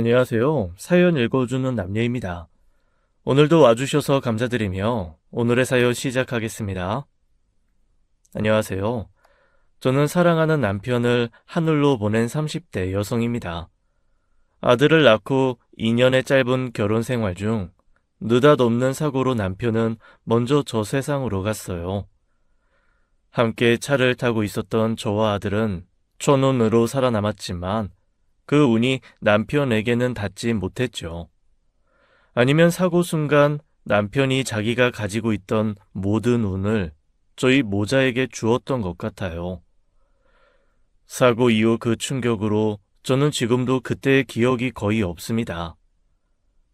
안녕하세요. 사연 읽어주는 남녀입니다. 오늘도 와주셔서 감사드리며 오늘의 사연 시작하겠습니다. 안녕하세요. 저는 사랑하는 남편을 하늘로 보낸 30대 여성입니다. 아들을 낳고 2년의 짧은 결혼 생활 중 느닷없는 사고로 남편은 먼저 저 세상으로 갔어요. 함께 차를 타고 있었던 저와 아들은 천운으로 살아남았지만 그 운이 남편에게는 닿지 못했죠. 아니면 사고 순간 남편이 자기가 가지고 있던 모든 운을 저희 모자에게 주었던 것 같아요. 사고 이후 그 충격으로 저는 지금도 그때의 기억이 거의 없습니다.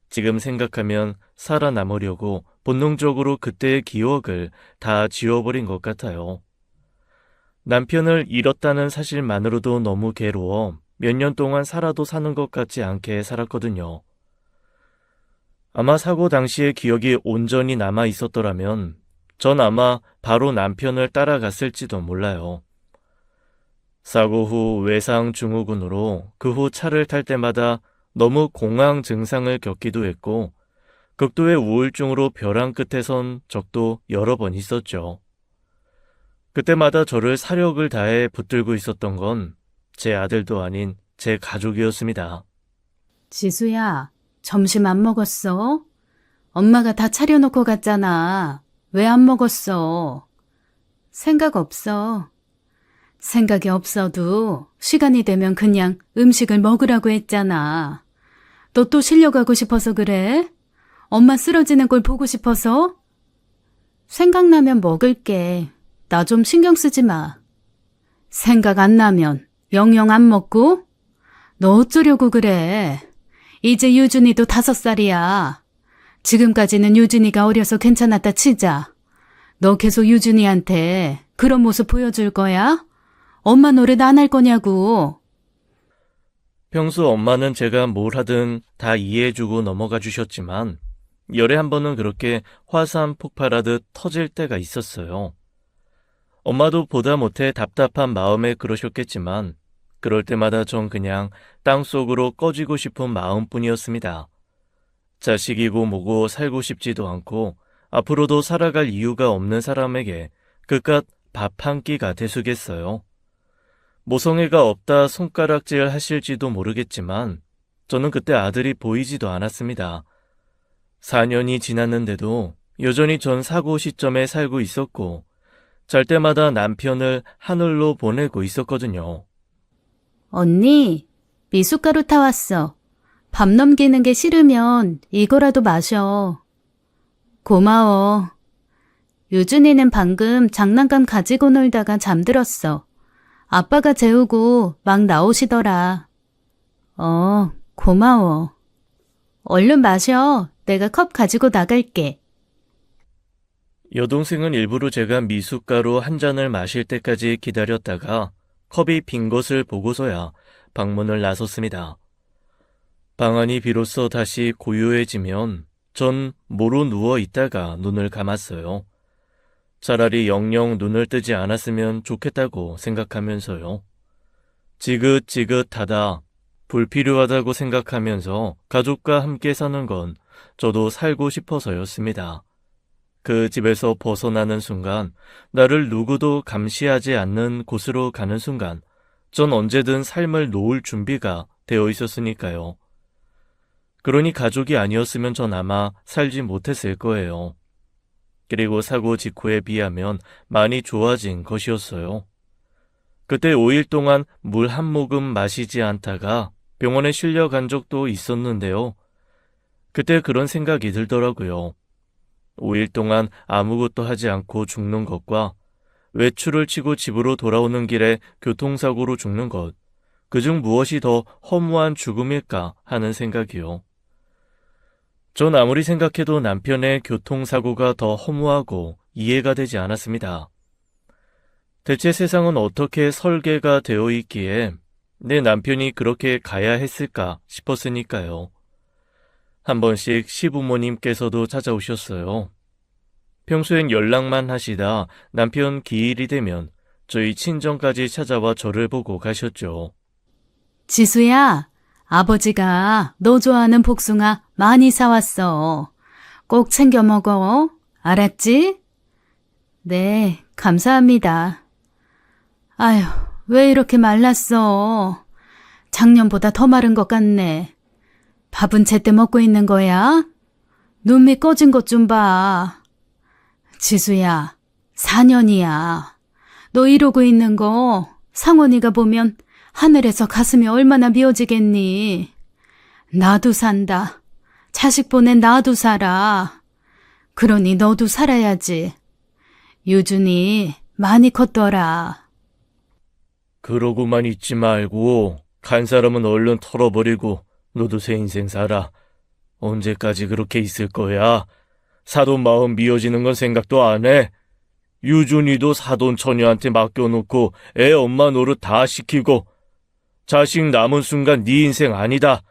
지금 생각하면 살아남으려고 본능적으로 그때의 기억을 다 지워버린 것 같아요. 남편을 잃었다는 사실만으로도 너무 괴로워 몇 년 동안 살아도 사는 것 같지 않게 살았거든요. 아마 사고 당시의 기억이 온전히 남아 있었더라면 전 아마 바로 남편을 따라갔을지도 몰라요. 사고 후 외상 증후군으로 그 후 차를 탈 때마다 너무 공황 증상을 겪기도 했고 극도의 우울증으로 벼랑 끝에 선 적도 여러 번 있었죠. 그때마다 저를 사력을 다해 붙들고 있었던 건 제 아들도 아닌 제 가족이었습니다. 지수야, 점심 안 먹었어? 엄마가 다 차려놓고 갔잖아. 왜 안 먹었어? 생각 없어. 생각이 없어도 시간이 되면 그냥 음식을 먹으라고 했잖아. 너 또 실려가고 싶어서 그래? 엄마 쓰러지는 걸 보고 싶어서? 생각나면 먹을게. 나 좀 신경 쓰지 마. 생각 안 나면 영영 안 먹고? 너 어쩌려고 그래? 이제 유준이도 5살이야. 지금까지는 유준이가 어려서 괜찮았다 치자. 너 계속 유준이한테 그런 모습 보여줄 거야? 엄마 노릇 안 할 거냐고. 평소 엄마는 제가 뭘 하든 다 이해해주고 넘어가 주셨지만 열에 한 번은 그렇게 화산 폭발하듯 터질 때가 있었어요. 엄마도 보다 못해 답답한 마음에 그러셨겠지만 그럴 때마다 전 그냥 땅속으로 꺼지고 싶은 마음뿐이었습니다. 자식이고 뭐고 살고 싶지도 않고 앞으로도 살아갈 이유가 없는 사람에게 그깟 밥 한 끼가 대수겠어요. 모성애가 없다 손가락질 하실지도 모르겠지만 저는 그때 아들이 보이지도 않았습니다. 4년이 지났는데도 여전히 전 사고 시점에 살고 있었고 잘 때마다 남편을 하늘로 보내고 있었거든요. 언니, 미숫가루 타왔어. 밥 넘기는 게 싫으면 이거라도 마셔. 고마워. 유준이는 방금 장난감 가지고 놀다가 잠들었어. 아빠가 재우고 막 나오시더라. 고마워. 얼른 마셔. 내가 컵 가지고 나갈게. 여동생은 일부러 제가 미숫가루 한 잔을 마실 때까지 기다렸다가 컵이 빈 것을 보고서야 방문을 나섰습니다. 방안이 비로소 다시 고요해지면 전 모로 누워 있다가 눈을 감았어요. 차라리 영영 눈을 뜨지 않았으면 좋겠다고 생각하면서요. 지긋지긋하다, 불필요하다고 생각하면서 가족과 함께 사는 건 저도 살고 싶어서였습니다. 그 집에서 벗어나는 순간, 나를 누구도 감시하지 않는 곳으로 가는 순간, 전 언제든 삶을 놓을 준비가 되어 있었으니까요. 그러니 가족이 아니었으면 전 아마 살지 못했을 거예요. 그리고 사고 직후에 비하면 많이 좋아진 것이었어요. 그때 5일 동안 물 한 모금 마시지 않다가 병원에 실려간 적도 있었는데요. 그때 그런 생각이 들더라고요. 5일 동안 아무것도 하지 않고 죽는 것과 외출을 치고 집으로 돌아오는 길에 교통사고로 죽는 것, 그중 무엇이 더 허무한 죽음일까 하는 생각이요. 전 아무리 생각해도 남편의 교통사고가 더 허무하고 이해가 되지 않았습니다. 대체 세상은 어떻게 설계가 되어 있기에 내 남편이 그렇게 가야 했을까 싶었으니까요. 한 번씩 시부모님께서도 찾아오셨어요. 평소엔 연락만 하시다 남편 기일이 되면 저희 친정까지 찾아와 저를 보고 가셨죠. 지수야, 아버지가 너 좋아하는 복숭아 많이 사왔어. 꼭 챙겨 먹어. 알았지? 네, 감사합니다. 아휴, 왜 이렇게 말랐어? 작년보다 더 마른 것 같네. 밥은 제때 먹고 있는 거야? 눈밑 꺼진 것 좀 봐. 지수야, 4년이야. 너 이러고 있는 거 상원이가 보면 하늘에서 가슴이 얼마나 미어지겠니? 나도 산다. 자식 보낸 나도 살아. 그러니 너도 살아야지. 유준이 많이 컸더라. 그러고만 있지 말고 간 사람은 얼른 털어버리고 너도 새 인생 살아. 언제까지 그렇게 있을 거야? 사돈 마음 미어지는 건 생각도 안 해? 유준이도 사돈 처녀한테 맡겨놓고 애 엄마 노릇 다 시키고 자식 남은 순간 네 인생 아니다.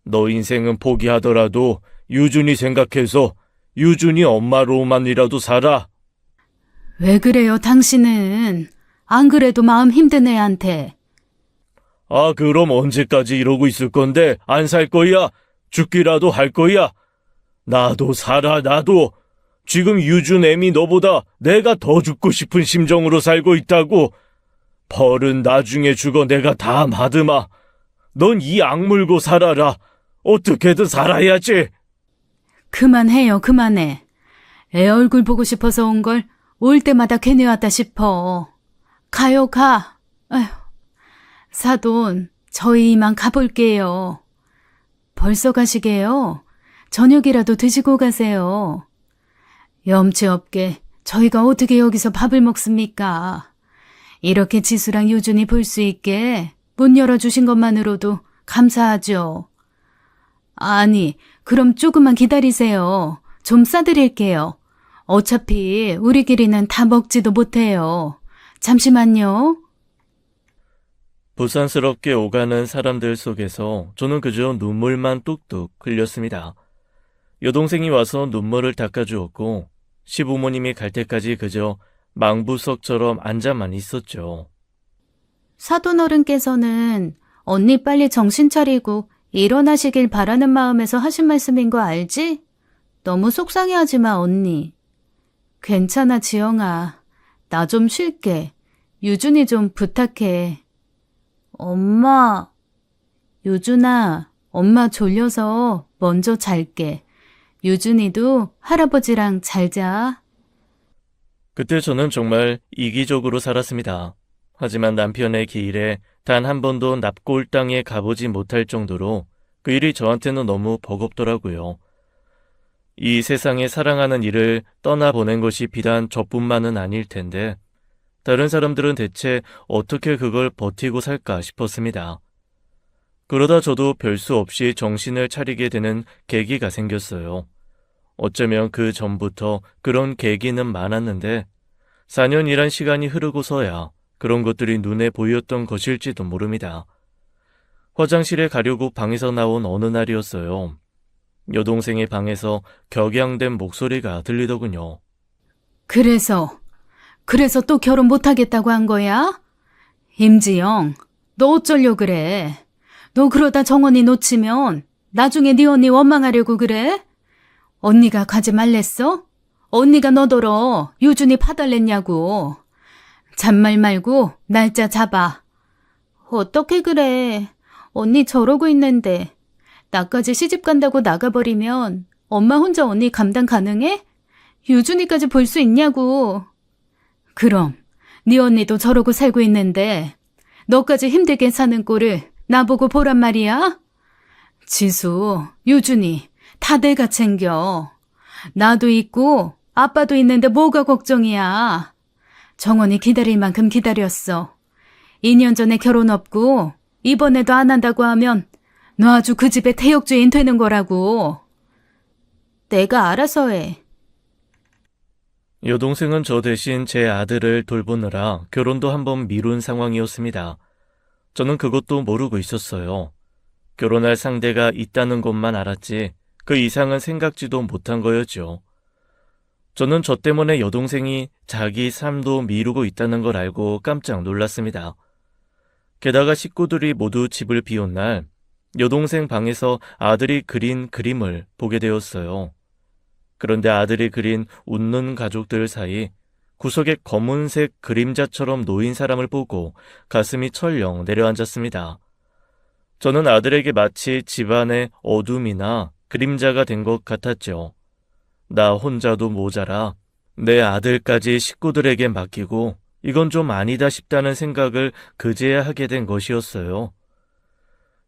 너 인생은 포기하더라도 유준이 생각해서 유준이 엄마로만이라도 살아. 왜 그래요, 당신은? 안 그래도 마음 힘든 애한테. 아, 그럼 언제까지 이러고 있을 건데 안 살 거야? 죽기라도 할 거야? 나도 살아, 나도. 지금 유준 애미 너보다 내가 더 죽고 싶은 심정으로 살고 있다고. 벌은 나중에 죽어 내가 다 받으마. 넌 이 악물고 살아라. 어떻게든 살아야지. 그만해요, 그만해. 애 얼굴 보고 싶어서 온 걸 올 때마다 괜히 왔다 싶어. 가요, 가. 아휴, 사돈, 저희 이만 가볼게요. 벌써 가시게요? 저녁이라도 드시고 가세요. 염치 없게 저희가 어떻게 여기서 밥을 먹습니까? 이렇게 지수랑 유준이 볼 수 있게 문 열어주신 것만으로도 감사하죠. 아니, 그럼 조금만 기다리세요. 좀 싸드릴게요. 어차피 우리끼리는 다 먹지도 못해요. 잠시만요. 부산스럽게 오가는 사람들 속에서 저는 그저 눈물만 뚝뚝 흘렸습니다. 여동생이 와서 눈물을 닦아주었고 시부모님이 갈 때까지 그저 망부석처럼 앉아만 있었죠. 사돈 어른께서는 언니 빨리 정신 차리고 일어나시길 바라는 마음에서 하신 말씀인 거 알지? 너무 속상해하지 마, 언니. 괜찮아, 지영아. 나 좀 쉴게. 유준이 좀 부탁해. 엄마. 유준아, 엄마 졸려서 먼저 잘게. 유준이도 할아버지랑 잘 자. 그때 저는 정말 이기적으로 살았습니다. 하지만 남편의 기일에 단 한 번도 납골 땅에 가보지 못할 정도로 그 일이 저한테는 너무 버겁더라고요. 이 세상에 사랑하는 일을 떠나보낸 것이 비단 저뿐만은 아닐 텐데 다른 사람들은 대체 어떻게 그걸 버티고 살까 싶었습니다. 그러다 저도 별 수 없이 정신을 차리게 되는 계기가 생겼어요. 어쩌면 그 전부터 그런 계기는 많았는데 4년이란 시간이 흐르고서야 그런 것들이 눈에 보였던 것일지도 모릅니다. 화장실에 가려고 방에서 나온 어느 날이었어요. 여동생의 방에서 격양된 목소리가 들리더군요. 그래서 또 결혼 못하겠다고 한 거야? 임지영, 너 어쩌려 그래? 너 그러다 정원이 놓치면 나중에 네 언니 원망하려고 그래? 언니가 가지 말랬어? 언니가 너더러 유준이 파달랬냐고. 잔말 말고 날짜 잡아. 어떻게 그래? 언니 저러고 있는데 나까지 시집 간다고 나가버리면 엄마 혼자 언니 감당 가능해? 유준이까지 볼 수 있냐고. 그럼 네 언니도 저러고 살고 있는데 너까지 힘들게 사는 꼴을 나보고 보란 말이야? 지수, 유준이 다 내가 챙겨. 나도 있고 아빠도 있는데 뭐가 걱정이야. 정원이 기다릴 만큼 기다렸어. 2년 전에 결혼 없고 이번에도 안 한다고 하면 너 아주 그 집의 태역주인 되는 거라고. 내가 알아서 해. 여동생은 저 대신 제 아들을 돌보느라 결혼도 한번 미룬 상황이었습니다. 저는 그것도 모르고 있었어요. 결혼할 상대가 있다는 것만 알았지 그 이상은 생각지도 못한 거였죠. 저는 저 때문에 여동생이 자기 삶도 미루고 있다는 걸 알고 깜짝 놀랐습니다. 게다가 식구들이 모두 집을 비운 날 여동생 방에서 아들이 그린 그림을 보게 되었어요. 그런데 아들이 그린 웃는 가족들 사이 구석에 검은색 그림자처럼 놓인 사람을 보고 가슴이 철렁 내려앉았습니다. 저는 아들에게 마치 집안의 어둠이나 그림자가 된 것 같았죠. 나 혼자도 모자라 내 아들까지 식구들에게 맡기고 이건 좀 아니다 싶다는 생각을 그제야 하게 된 것이었어요.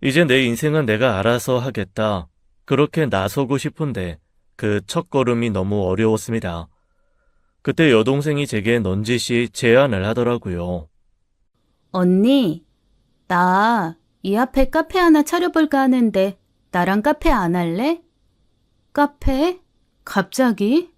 이제 내 인생은 내가 알아서 하겠다. 그렇게 나서고 싶은데 그 첫걸음이 너무 어려웠습니다. 그때 여동생이 제게 넌지시 제안을 하더라고요. 언니, 나 이 앞에 카페 하나 차려볼까 하는데 나랑 카페 안 할래? 카페? 갑자기?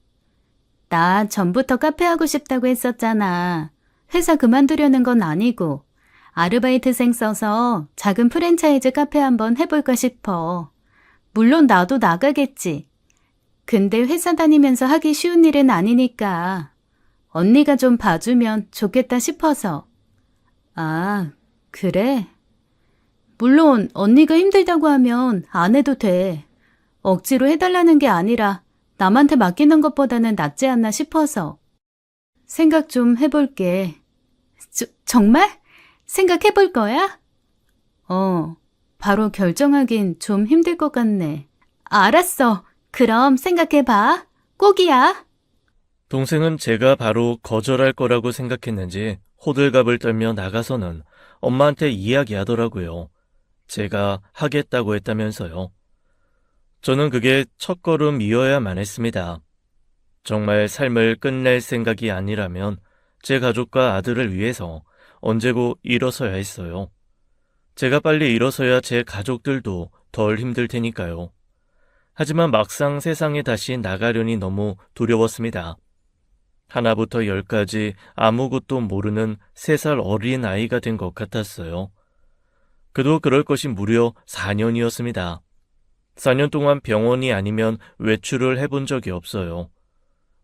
나 전부터 카페 하고 싶다고 했었잖아. 회사 그만두려는 건 아니고 아르바이트생 써서 작은 프랜차이즈 카페 한번 해볼까 싶어. 물론 나도 나가겠지. 근데 회사 다니면서 하기 쉬운 일은 아니니까 언니가 좀 봐주면 좋겠다 싶어서. 아, 그래? 물론 언니가 힘들다고 하면 안 해도 돼. 억지로 해달라는 게 아니라 남한테 맡기는 것보다는 낫지 않나 싶어서. 생각 좀 해볼게. 정말? 생각해볼 거야? 바로 결정하긴 좀 힘들 것 같네. 알았어. 그럼 생각해봐. 꼭이야. 동생은 제가 바로 거절할 거라고 생각했는지 호들갑을 떨며 나가서는 엄마한테 이야기하더라고요. 제가 하겠다고 했다면서요. 저는 그게 첫걸음이어야만 했습니다. 정말 삶을 끝낼 생각이 아니라면 제 가족과 아들을 위해서 언제고 일어서야 했어요. 제가 빨리 일어서야 제 가족들도 덜 힘들 테니까요. 하지만 막상 세상에 다시 나가려니 너무 두려웠습니다. 하나부터 열까지 아무것도 모르는 3살 어린 아이가 된 것 같았어요. 그도 그럴 것이 무려 4년이었습니다. 4년 동안 병원이 아니면 외출을 해본 적이 없어요.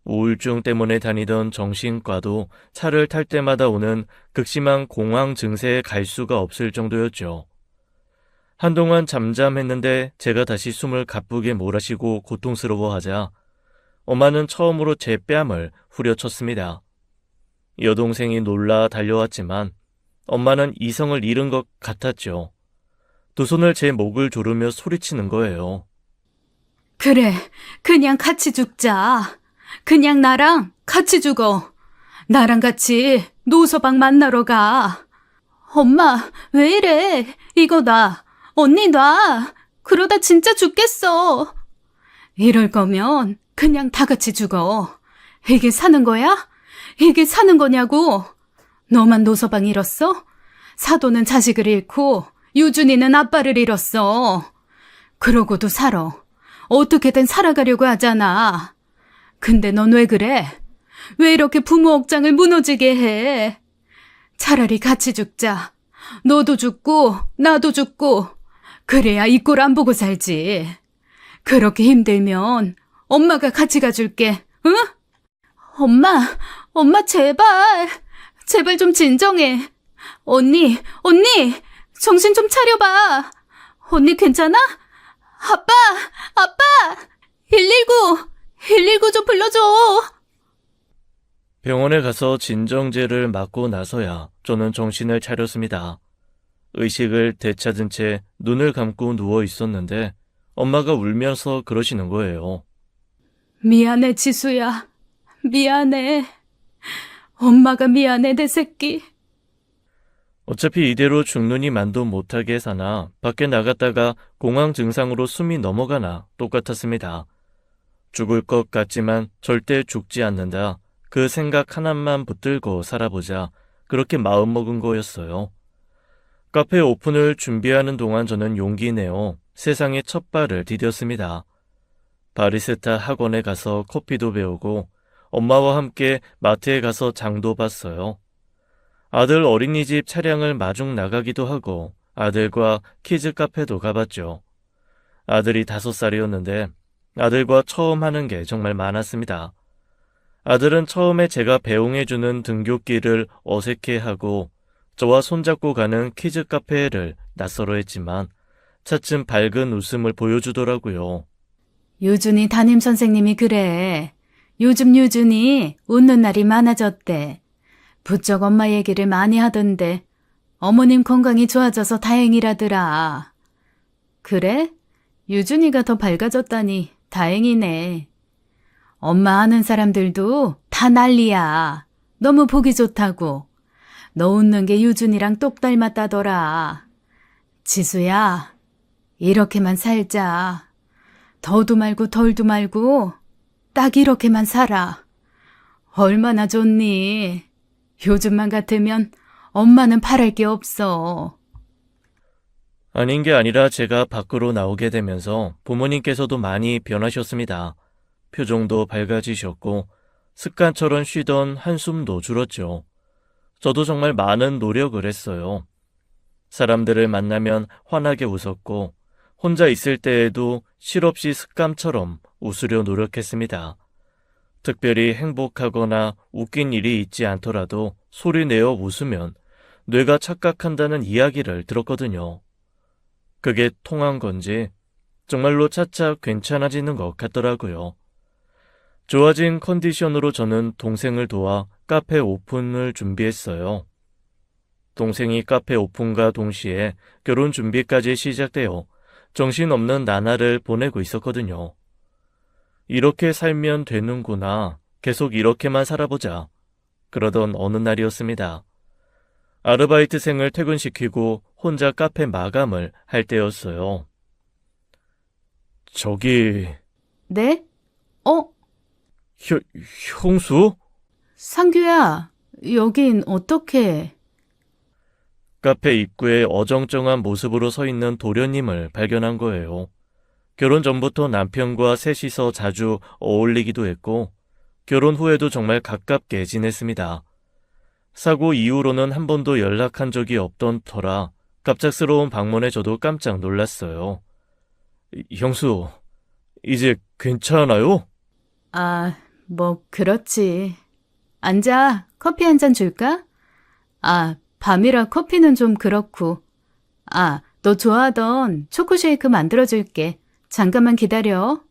우울증 때문에 다니던 정신과도 차를 탈 때마다 오는 극심한 공황 증세에 갈 수가 없을 정도였죠. 한동안 잠잠했는데 제가 다시 숨을 가쁘게 몰아쉬고 고통스러워하자 엄마는 처음으로 제 뺨을 후려쳤습니다. 여동생이 놀라 달려왔지만 엄마는 이성을 잃은 것 같았죠. 두 손을 제 목을 조르며 소리치는 거예요. 그래, 그냥 같이 죽자. 그냥 나랑 같이 죽어. 나랑 같이 노서방 만나러 가. 엄마, 왜 이래? 이거 놔. 언니 놔. 그러다 진짜 죽겠어. 이럴 거면 그냥 다 같이 죽어. 이게 사는 거야? 이게 사는 거냐고. 너만 노서방 잃었어? 사도는 자식을 잃고 유준이는 아빠를 잃었어. 그러고도 살아. 어떻게든 살아가려고 하잖아. 근데 넌 왜 그래? 왜 이렇게 부모 억장을 무너지게 해? 차라리 같이 죽자. 너도 죽고 나도 죽고 그래야 이 꼴 안 보고 살지. 그렇게 힘들면 엄마가 같이 가줄게. 응? 엄마 제발. 제발 좀 진정해. 언니 정신 좀 차려봐. 언니 괜찮아? 아빠 119 좀 불러줘. 병원에 가서 진정제를 맞고 나서야 저는 정신을 차렸습니다. 의식을 되찾은 채 눈을 감고 누워 있었는데 엄마가 울면서 그러시는 거예요. 미안해 지수야. 미안해. 엄마가 미안해 내 새끼. 어차피 이대로 죽느니 만도 못하게 사나 밖에 나갔다가 공황 증상으로 숨이 넘어가나 똑같았습니다. 죽을 것 같지만 절대 죽지 않는다. 그 생각 하나만 붙들고 살아보자. 그렇게 마음먹은 거였어요. 카페 오픈을 준비하는 동안 저는 용기 내어 세상에 첫 발을 디뎠습니다. 바리스타 학원에 가서 커피도 배우고 엄마와 함께 마트에 가서 장도 봤어요. 아들 어린이집 차량을 마중 나가기도 하고 아들과 키즈 카페도 가봤죠. 아들이 5살이었는데 아들과 처음 하는 게 정말 많았습니다. 아들은 처음에 제가 배웅해주는 등굣길을 어색해하고 저와 손잡고 가는 키즈 카페를 낯설어 했지만 차츰 밝은 웃음을 보여주더라고요. 유준이 담임 선생님이 그래. 요즘 유준이 웃는 날이 많아졌대. 부쩍 엄마 얘기를 많이 하던데 어머님 건강이 좋아져서 다행이라더라. 그래? 유준이가 더 밝아졌다니 다행이네. 엄마 아는 사람들도 다 난리야. 너무 보기 좋다고. 너 웃는 게 유준이랑 똑 닮았다더라. 지수야, 이렇게만 살자. 더도 말고 덜도 말고 딱 이렇게만 살아. 얼마나 좋니? 요즘만 같으면 엄마는 바랄 게 없어. 아닌 게 아니라 제가 밖으로 나오게 되면서 부모님께서도 많이 변하셨습니다. 표정도 밝아지셨고 습관처럼 쉬던 한숨도 줄었죠. 저도 정말 많은 노력을 했어요. 사람들을 만나면 환하게 웃었고 혼자 있을 때에도 실없이 습관처럼 웃으려 노력했습니다. 특별히 행복하거나 웃긴 일이 있지 않더라도 소리내어 웃으면 뇌가 착각한다는 이야기를 들었거든요. 그게 통한 건지 정말로 차차 괜찮아지는 것 같더라고요. 좋아진 컨디션으로 저는 동생을 도와 카페 오픈을 준비했어요. 동생이 카페 오픈과 동시에 결혼 준비까지 시작되어 정신없는 나날을 보내고 있었거든요. 이렇게 살면 되는구나. 계속 이렇게만 살아보자. 그러던 어느 날이었습니다. 아르바이트생을 퇴근시키고 혼자 카페 마감을 할 때였어요. 저기, 네? 형수? 상규야, 여긴 어떻게? 카페 입구에 어정쩡한 모습으로 서 있는 도련님을 발견한 거예요. 결혼 전부터 남편과 셋이서 자주 어울리기도 했고 결혼 후에도 정말 가깝게 지냈습니다. 사고 이후로는 한 번도 연락한 적이 없던 터라 갑작스러운 방문에 저도 깜짝 놀랐어요. 형수, 이제 괜찮아요? 뭐 그렇지. 앉아, 커피 한 잔 줄까? 밤이라 커피는 좀 그렇고. 너 좋아하던 초코 쉐이크 만들어줄게. 잠깐만 기다려.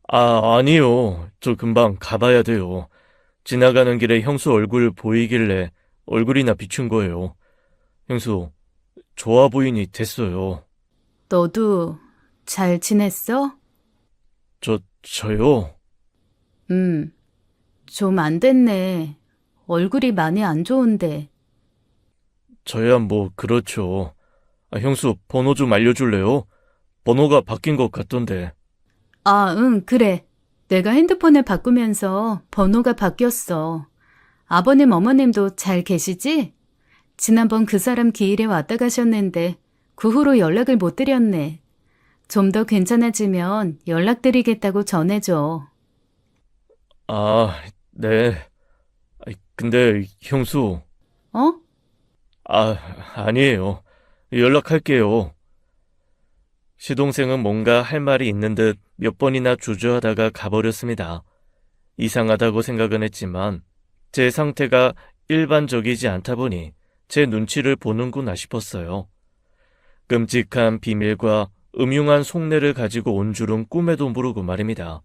아니요. 저 금방 가봐야 돼요. 지나가는 길에 형수 얼굴 보이길래 얼굴이나 비춘 거예요. 형수, 좋아 보이니 됐어요. 너도 잘 지냈어? 저요? 좀 안 됐네. 얼굴이 많이 안 좋은데. 저야 뭐 그렇죠. 형수, 번호 좀 알려줄래요? 번호가 바뀐 것 같던데. 응, 그래. 내가 핸드폰을 바꾸면서 번호가 바뀌었어. 아버님, 어머님도 잘 계시지? 지난번 그 사람 기일에 왔다 가셨는데 그 후로 연락을 못 드렸네. 좀 더 괜찮아지면 연락드리겠다고 전해줘. 네. 근데 형수, 어? 아니에요. 연락할게요. 시동생은 뭔가 할 말이 있는 듯 몇 번이나 주저하다가 가버렸습니다. 이상하다고 생각은 했지만 제 상태가 일반적이지 않다 보니 제 눈치를 보는구나 싶었어요. 끔찍한 비밀과 음흉한 속내를 가지고 온 줄은 꿈에도 모르고 말입니다.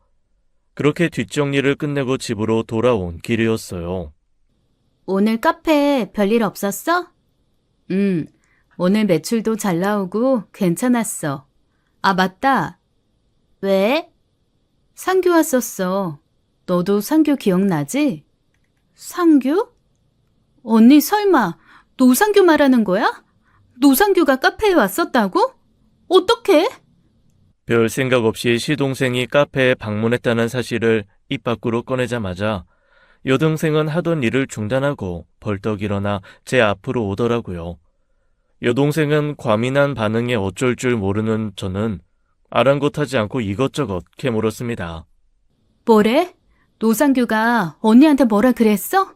그렇게 뒷정리를 끝내고 집으로 돌아온 길이었어요. 오늘 카페 별일 없었어? 오늘 매출도 잘 나오고 괜찮았어. 맞다. 왜? 상규 왔었어. 너도 상규 기억나지? 상규? 언니 설마 노상규 말하는 거야? 노상규가 카페에 왔었다고? 어떡해? 별 생각 없이 시동생이 카페에 방문했다는 사실을 입 밖으로 꺼내자마자 여동생은 하던 일을 중단하고 벌떡 일어나 제 앞으로 오더라고요. 여동생은 과민한 반응에 어쩔 줄 모르는 저는 아랑곳하지 않고 이것저것 캐물었습니다. 뭐래? 노상규가 언니한테 뭐라 그랬어?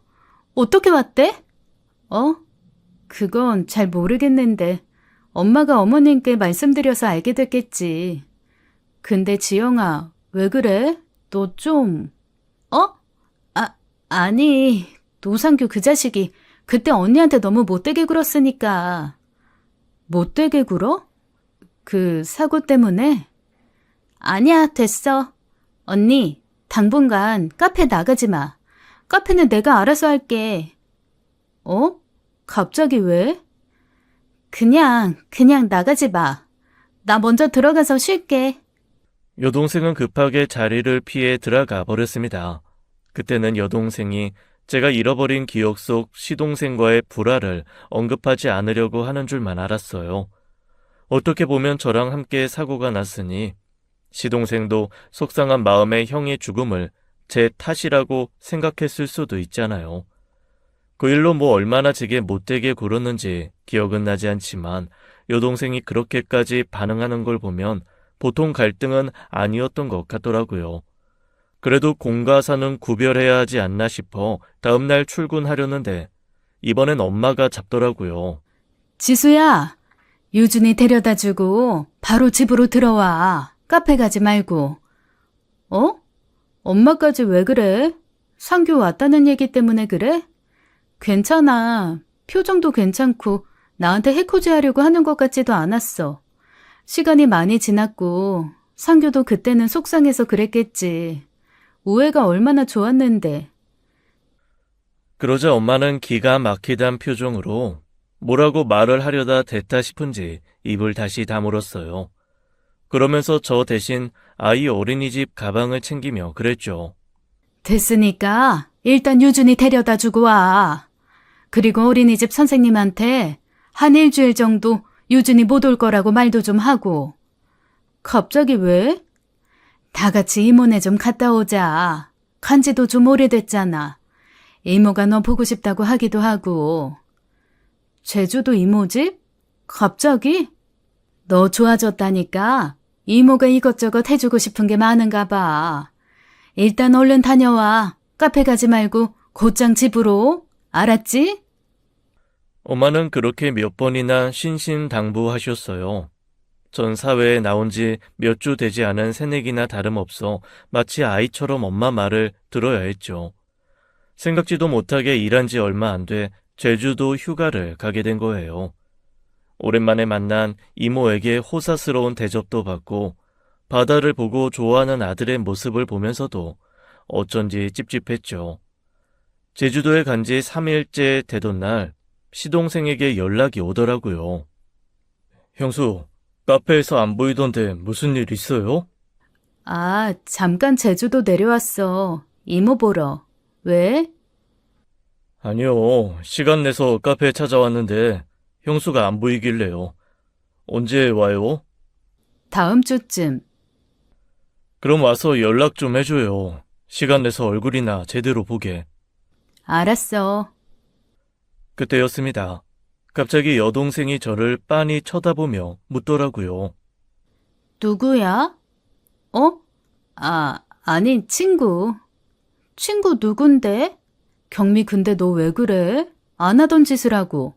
어떻게 왔대? 그건 잘 모르겠는데 엄마가 어머님께 말씀드려서 알게 됐겠지. 근데 지영아, 왜 그래? 너 좀... 아니, 노상규 그 자식이 그때 언니한테 너무 못되게 굴었으니까. 못되게 굴어? 그 사고 때문에? 아니야, 됐어. 언니, 당분간 카페 나가지 마. 카페는 내가 알아서 할게. 어? 갑자기 왜? 그냥 나가지 마. 나 먼저 들어가서 쉴게. 여동생은 급하게 자리를 피해 들어가 버렸습니다. 그때는 여동생이 제가 잃어버린 기억 속 시동생과의 불화를 언급하지 않으려고 하는 줄만 알았어요. 어떻게 보면 저랑 함께 사고가 났으니 시동생도 속상한 마음에 형의 죽음을 제 탓이라고 생각했을 수도 있잖아요. 그 일로 뭐 얼마나 제게 못되게 굴었는지 기억은 나지 않지만 여동생이 그렇게까지 반응하는 걸 보면 보통 갈등은 아니었던 것 같더라고요. 그래도 공과 사는 구별해야 하지 않나 싶어 다음날 출근하려는데 이번엔 엄마가 잡더라고요. 지수야, 유준이 데려다 주고 바로 집으로 들어와. 카페 가지 말고. 어? 엄마까지 왜 그래? 상규 왔다는 얘기 때문에 그래? 괜찮아. 표정도 괜찮고 나한테 해코지 하려고 하는 것 같지도 않았어. 시간이 많이 지났고 상규도 그때는 속상해서 그랬겠지. 우애가 얼마나 좋았는데. 그러자 엄마는 기가 막히단 표정으로 뭐라고 말을 하려다 됐다 싶은지 입을 다시 다물었어요. 그러면서 저 대신 아이 어린이집 가방을 챙기며 그랬죠. 됐으니까 일단 유준이 데려다 주고 와. 그리고 어린이집 선생님한테 한 일주일 정도 유준이 못 올 거라고 말도 좀 하고. 갑자기 왜? 다 같이 이모네 좀 갔다 오자. 간지도 좀 오래됐잖아. 이모가 너 보고 싶다고 하기도 하고. 제주도 이모 집? 갑자기? 너 좋아졌다니까 이모가 이것저것 해주고 싶은 게 많은가 봐. 일단 얼른 다녀와. 카페 가지 말고 곧장 집으로. 알았지? 엄마는 그렇게 몇 번이나 신신당부하셨어요. 전 사회에 나온 지 몇 주 되지 않은 새내기나 다름없어 마치 아이처럼 엄마 말을 들어야 했죠. 생각지도 못하게 일한 지 얼마 안 돼 제주도 휴가를 가게 된 거예요. 오랜만에 만난 이모에게 호사스러운 대접도 받고 바다를 보고 좋아하는 아들의 모습을 보면서도 어쩐지 찝찝했죠. 제주도에 간 지 3일째 되던 날 시동생에게 연락이 오더라고요. 형수, 카페에서 안 보이던데 무슨 일 있어요? 아, 잠깐 제주도 내려왔어. 이모 보러. 왜? 아니요, 시간 내서 카페에 찾아왔는데 형수가 안 보이길래요. 언제 와요? 다음 주쯤. 그럼 와서 연락 좀 해줘요. 시간 내서 얼굴이나 제대로 보게. 알았어. 그때였습니다. 갑자기 여동생이 저를 빤히 쳐다보며 묻더라고요. 누구야? 어? 아니, 친구. 친구 누군데? 경미 근데 너 왜 그래? 안 하던 짓을 하고.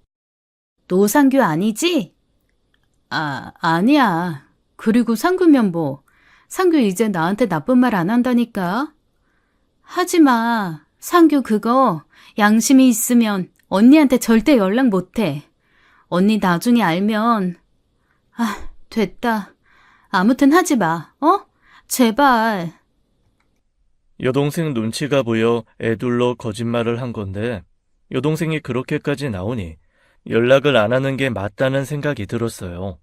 노상규 아니지? 아니야. 그리고 상규면 뭐. 상규 이제 나한테 나쁜 말 안 한다니까. 하지 마. 상규 그거 양심이 있으면 언니한테 절대 연락 못 해. 언니 나중에 알면. 됐다. 아무튼 하지 마. 어? 제발. 여동생 눈치가 보여 애둘러 거짓말을 한 건데 여동생이 그렇게까지 나오니 연락을 안 하는 게 맞다는 생각이 들었어요.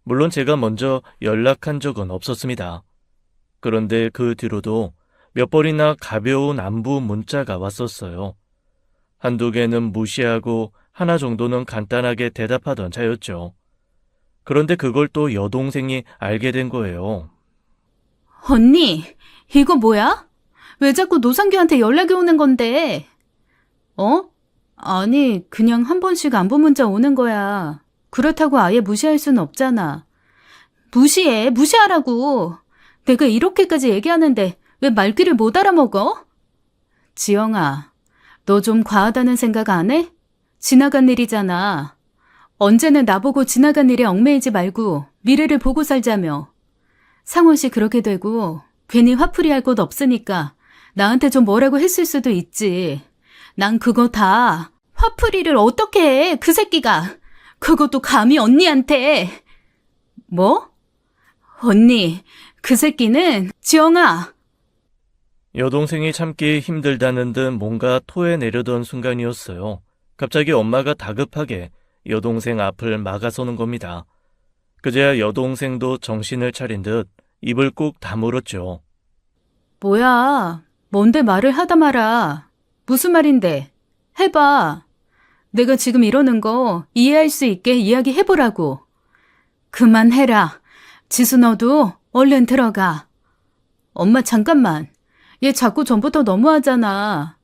물론 제가 먼저 연락한 적은 없었습니다. 그런데 그 뒤로도 몇 번이나 가벼운 안부 문자가 왔었어요. 한두 개는 무시하고 하나 정도는 간단하게 대답하던 차였죠. 그런데 그걸 또 여동생이 알게 된 거예요. 언니, 이거 뭐야? 왜 자꾸 노상규한테 연락이 오는 건데? 어? 아니, 그냥 한 번씩 안부 문자 오는 거야. 그렇다고 아예 무시할 순 없잖아. 무시하라고. 내가 이렇게까지 얘기하는데 왜 말귀를 못 알아먹어? 지영아, 너 좀 과하다는 생각 안 해? 지나간 일이잖아. 언제는 나보고 지나간 일에 얽매이지 말고 미래를 보고 살자며. 상원 씨 그렇게 되고 괜히 화풀이 할 곳 없으니까 나한테 좀 뭐라고 했을 수도 있지. 난 그거 다 화풀이를 어떻게 해, 그 새끼가. 그것도 감히 언니한테. 뭐? 언니, 그 새끼는 지영아. 여동생이 참기 힘들다는 듯 뭔가 토해내려던 순간이었어요. 갑자기 엄마가 다급하게 여동생 앞을 막아서는 겁니다. 그제야 여동생도 정신을 차린 듯 입을 꾹 다물었죠. 뭐야? 뭔데 말을 하다 마라. 무슨 말인데? 해봐. 내가 지금 이러는 거 이해할 수 있게 이야기해보라고. 그만해라. 지수 너도 얼른 들어가. 엄마 잠깐만. 얘 자꾸 전부터 너무하잖아.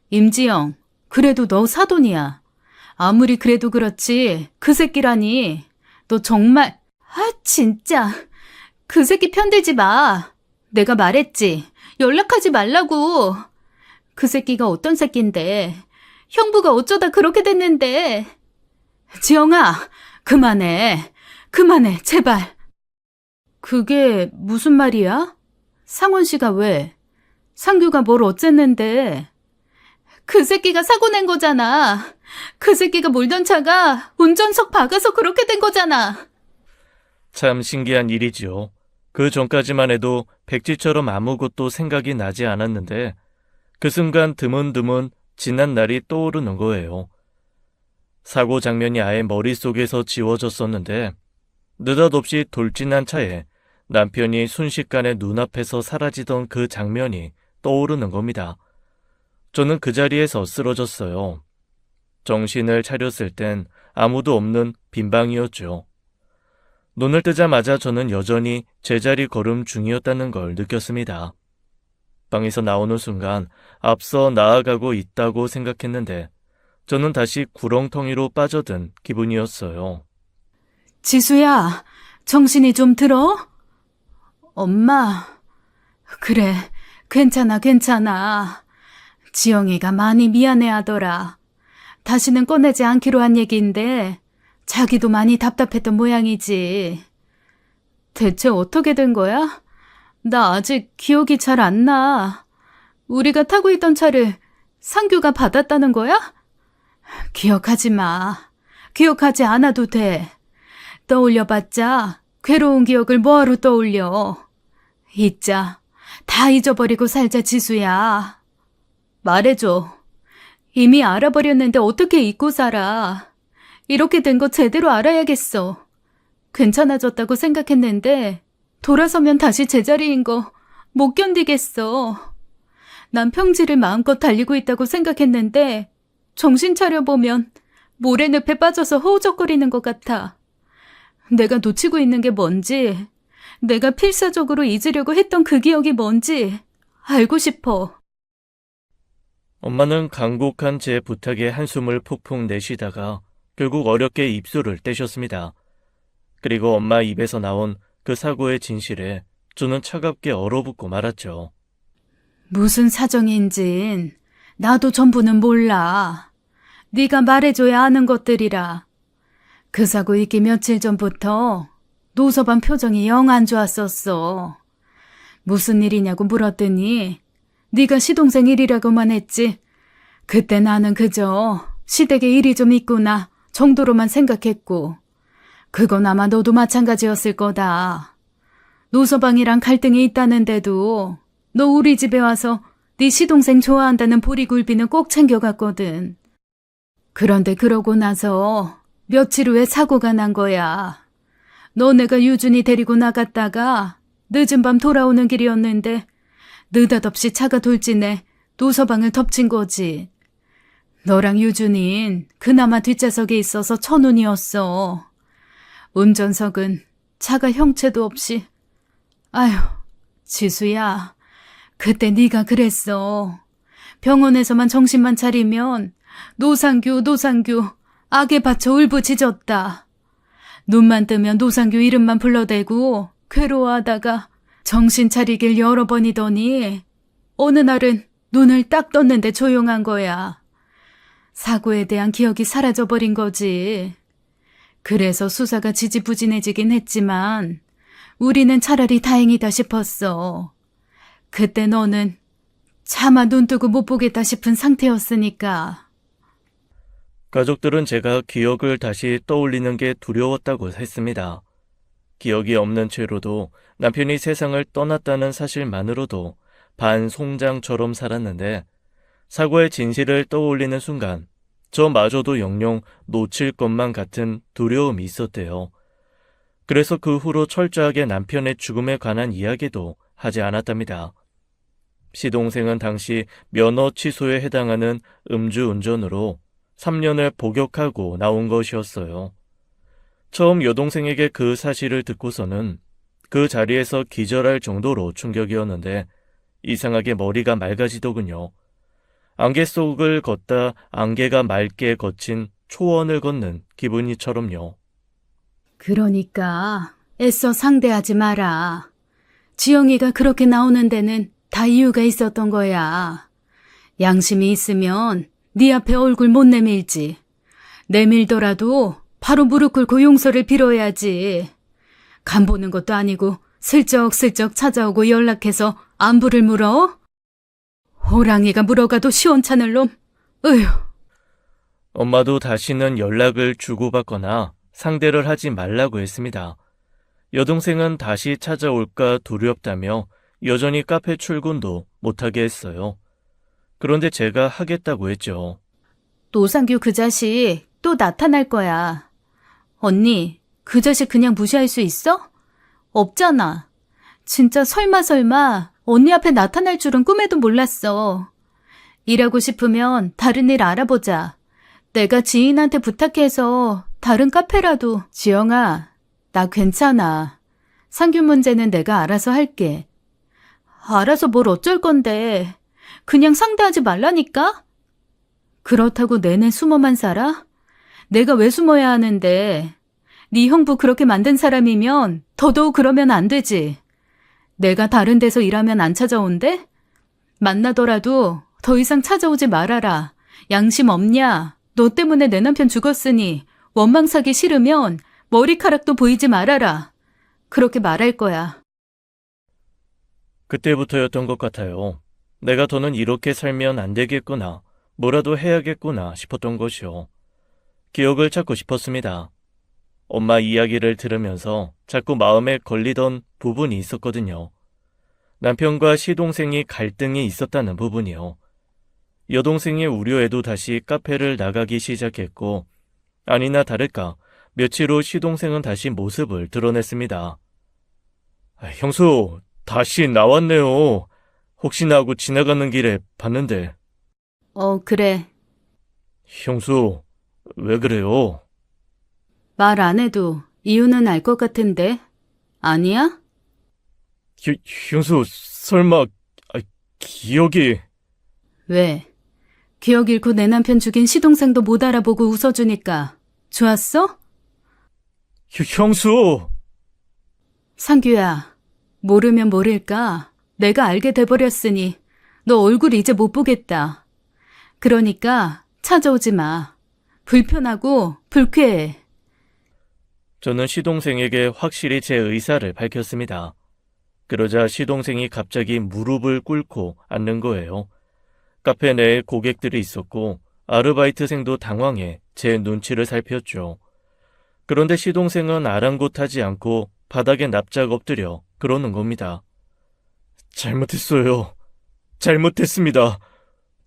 임지영, 그래도 너 사돈이야. 아무리 그래도 그렇지 그 새끼라니. 너 정말 진짜 그 새끼 편들지 마. 내가 말했지. 연락하지 말라고. 그 새끼가 어떤 새끼인데. 형부가 어쩌다 그렇게 됐는데. 지영아, 그만해. 그만해, 제발. 그게 무슨 말이야? 상원 씨가 왜? 상규가 뭘 어쨌는데? 그 새끼가 사고 낸 거잖아. 그 새끼가 몰던 차가 운전석 박아서 그렇게 된 거잖아. 참 신기한 일이지요. 그 전까지만 해도 백지처럼 아무것도 생각이 나지 않았는데 그 순간 드문드문 지난 날이 떠오르는 거예요. 사고 장면이 아예 머릿속에서 지워졌었는데 느닷없이 돌진한 차에 남편이 순식간에 눈앞에서 사라지던 그 장면이 떠오르는 겁니다. 저는 그 자리에서 쓰러졌어요. 정신을 차렸을 땐 아무도 없는 빈 방이었죠. 눈을 뜨자마자 저는 여전히 제자리 걸음 중이었다는 걸 느꼈습니다. 방에서 나오는 순간 앞서 나아가고 있다고 생각했는데 저는 다시 구렁텅이로 빠져든 기분이었어요. 지수야, 정신이 좀 들어? 엄마, 그래, 괜찮아. 지영이가 많이 미안해하더라. 다시는 꺼내지 않기로 한 얘기인데 자기도 많이 답답했던 모양이지. 대체 어떻게 된 거야? 나 아직 기억이 잘 안 나. 우리가 타고 있던 차를 상규가 받았다는 거야? 기억하지 마. 기억하지 않아도 돼. 떠올려봤자 괴로운 기억을 뭐하러 떠올려. 잊자. 다 잊어버리고 살자, 지수야. 말해줘. 이미 알아버렸는데 어떻게 잊고 살아. 이렇게 된 거 제대로 알아야겠어. 괜찮아졌다고 생각했는데 돌아서면 다시 제자리인 거 못 견디겠어. 난 평지를 마음껏 달리고 있다고 생각했는데 정신 차려보면 모래늪에 빠져서 허우적거리는 것 같아. 내가 놓치고 있는 게 뭔지, 내가 필사적으로 잊으려고 했던 그 기억이 뭔지 알고 싶어. 엄마는 간곡한 제 부탁에 한숨을 푹푹 내쉬다가 결국 어렵게 입술을 떼셨습니다. 그리고 엄마 입에서 나온 그 사고의 진실에 저는 차갑게 얼어붙고 말았죠. 무슨 사정인진 나도 전부는 몰라. 네가 말해줘야 아는 것들이라. 그 사고 있기 며칠 전부터 노서방 표정이 영 안 좋았었어. 무슨 일이냐고 물었더니 네가 시동생 일이라고만 했지. 그때 나는 그저 시댁에 일이 좀 있구나 정도로만 생각했고 그건 아마 너도 마찬가지였을 거다. 노서방이랑 갈등이 있다는데도 너 우리 집에 와서 네 시동생 좋아한다는 보리굴비는 꼭 챙겨갔거든. 그런데 그러고 나서 며칠 후에 사고가 난 거야. 너네가 유준이 데리고 나갔다가 늦은 밤 돌아오는 길이었는데 느닷없이 차가 돌진해 노서방을 덮친 거지. 너랑 유준인 그나마 뒷좌석에 있어서 천운이었어. 운전석은 차가 형체도 없이. 아휴, 지수야. 그때 네가 그랬어. 병원에서만 정신만 차리면 노상규 악에 받쳐 울부짖었다. 눈만 뜨면 노상규 이름만 불러대고 괴로워하다가 정신 차리길 여러 번이더니 어느 날은 눈을 딱 떴는데 조용한 거야. 사고에 대한 기억이 사라져버린 거지. 그래서 수사가 지지부진해지긴 했지만 우리는 차라리 다행이다 싶었어. 그때 너는 차마 눈 뜨고 못 보겠다 싶은 상태였으니까. 가족들은 제가 기억을 다시 떠올리는 게 두려웠다고 했습니다. 기억이 없는 채로도 남편이 세상을 떠났다는 사실만으로도 반송장처럼 살았는데 사고의 진실을 떠올리는 순간 저마저도 영영 놓칠 것만 같은 두려움이 있었대요. 그래서 그 후로 철저하게 남편의 죽음에 관한 이야기도 하지 않았답니다. 시동생은 당시 면허 취소에 해당하는 음주운전으로 3년을 복역하고 나온 것이었어요. 처음 여동생에게 그 사실을 듣고서는 그 자리에서 기절할 정도로 충격이었는데 이상하게 머리가 맑아지더군요. 안개 속을 걷다 안개가 맑게 거친 초원을 걷는 기분이처럼요. 그러니까 애써 상대하지 마라. 지영이가 그렇게 나오는 데는 다 이유가 있었던 거야. 양심이 있으면 네 앞에 얼굴 못 내밀지. 내밀더라도 바로 무릎 꿇고 용서를 빌어야지. 간 보는 것도 아니고 슬쩍슬쩍 찾아오고 연락해서 안부를 물어? 호랑이가 물어가도 시원찮을 놈. 으휴. 엄마도 다시는 연락을 주고받거나 상대를 하지 말라고 했습니다. 여동생은 다시 찾아올까 두렵다며 여전히 카페 출근도 못하게 했어요. 그런데 제가 하겠다고 했죠. 노상규 그 자식 또 나타날 거야. 언니, 그 자식 그냥 무시할 수 있어? 없잖아. 진짜 설마 언니 앞에 나타날 줄은 꿈에도 몰랐어. 일하고 싶으면 다른 일 알아보자. 내가 지인한테 부탁해서 다른 카페라도. 지영아, 나 괜찮아. 상규 문제는 내가 알아서 할게. 알아서 뭘 어쩔 건데. 그냥 상대하지 말라니까? 그렇다고 내내 숨어만 살아? 내가 왜 숨어야 하는데? 네 형부 그렇게 만든 사람이면 더더욱 그러면 안 되지. 내가 다른 데서 일하면 안 찾아온대? 만나더라도 더 이상 찾아오지 말아라. 양심 없냐? 너 때문에 내 남편 죽었으니 원망 사기 싫으면 머리카락도 보이지 말아라. 그렇게 말할 거야. 그때부터였던 것 같아요. 내가 더는 이렇게 살면 안 되겠구나, 뭐라도 해야겠구나 싶었던 것이요. 기억을 찾고 싶었습니다. 엄마 이야기를 들으면서 자꾸 마음에 걸리던 부분이 있었거든요. 남편과 시동생이 갈등이 있었다는 부분이요. 여동생의 우려에도 다시 카페를 나가기 시작했고, 아니나 다를까 며칠 후 시동생은 다시 모습을 드러냈습니다. 형수, 다시 나왔네요. 혹시나 하고 지나가는 길에 봤는데. 그래. 형수, 왜 그래요? 말 안 해도 이유는 알 것 같은데. 아니야? 형수, 설마 기억이... 왜? 기억 잃고 내 남편 죽인 시동생도 못 알아보고 웃어주니까 좋았어? 형수! 상규야, 모르면 모를까? 내가 알게 돼버렸으니 너 얼굴 이제 못 보겠다. 그러니까 찾아오지 마. 불편하고 불쾌해. 저는 시동생에게 확실히 제 의사를 밝혔습니다. 그러자 시동생이 갑자기 무릎을 꿇고 앉는 거예요. 카페 내에 고객들이 있었고 아르바이트생도 당황해 제 눈치를 살폈죠. 그런데 시동생은 아랑곳하지 않고 바닥에 납작 엎드려 그러는 겁니다. 잘못했어요. 잘못했습니다.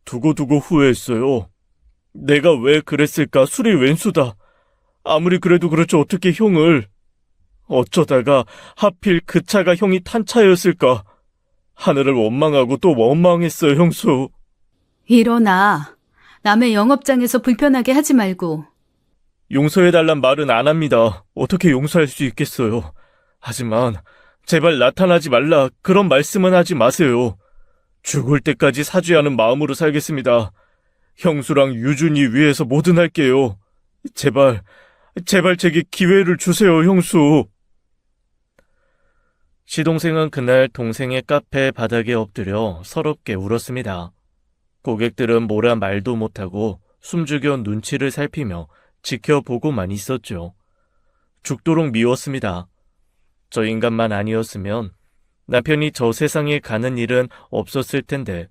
두고두고 후회했어요. 내가 왜 그랬을까? 술이 웬수다. 아무리 그래도 그렇지 어떻게 형을... 어쩌다가 하필 그 차가 형이 탄 차였을까? 하늘을 원망하고 또 원망했어요, 형수. 일어나. 남의 영업장에서 불편하게 하지 말고. 용서해달란 말은 안 합니다. 어떻게 용서할 수 있겠어요. 하지만 제발 나타나지 말라, 그런 말씀은 하지 마세요. 죽을 때까지 사죄하는 마음으로 살겠습니다. 형수랑 유준이 위해서 뭐든 할게요. 제발 제게 기회를 주세요, 형수. 시동생은 그날 동생의 카페 바닥에 엎드려 서럽게 울었습니다. 고객들은 뭐라 말도 못하고 숨죽여 눈치를 살피며 지켜보고만 있었죠. 죽도록 미웠습니다. 저 인간만 아니었으면 남편이 저 세상에 가는 일은 없었을 텐데,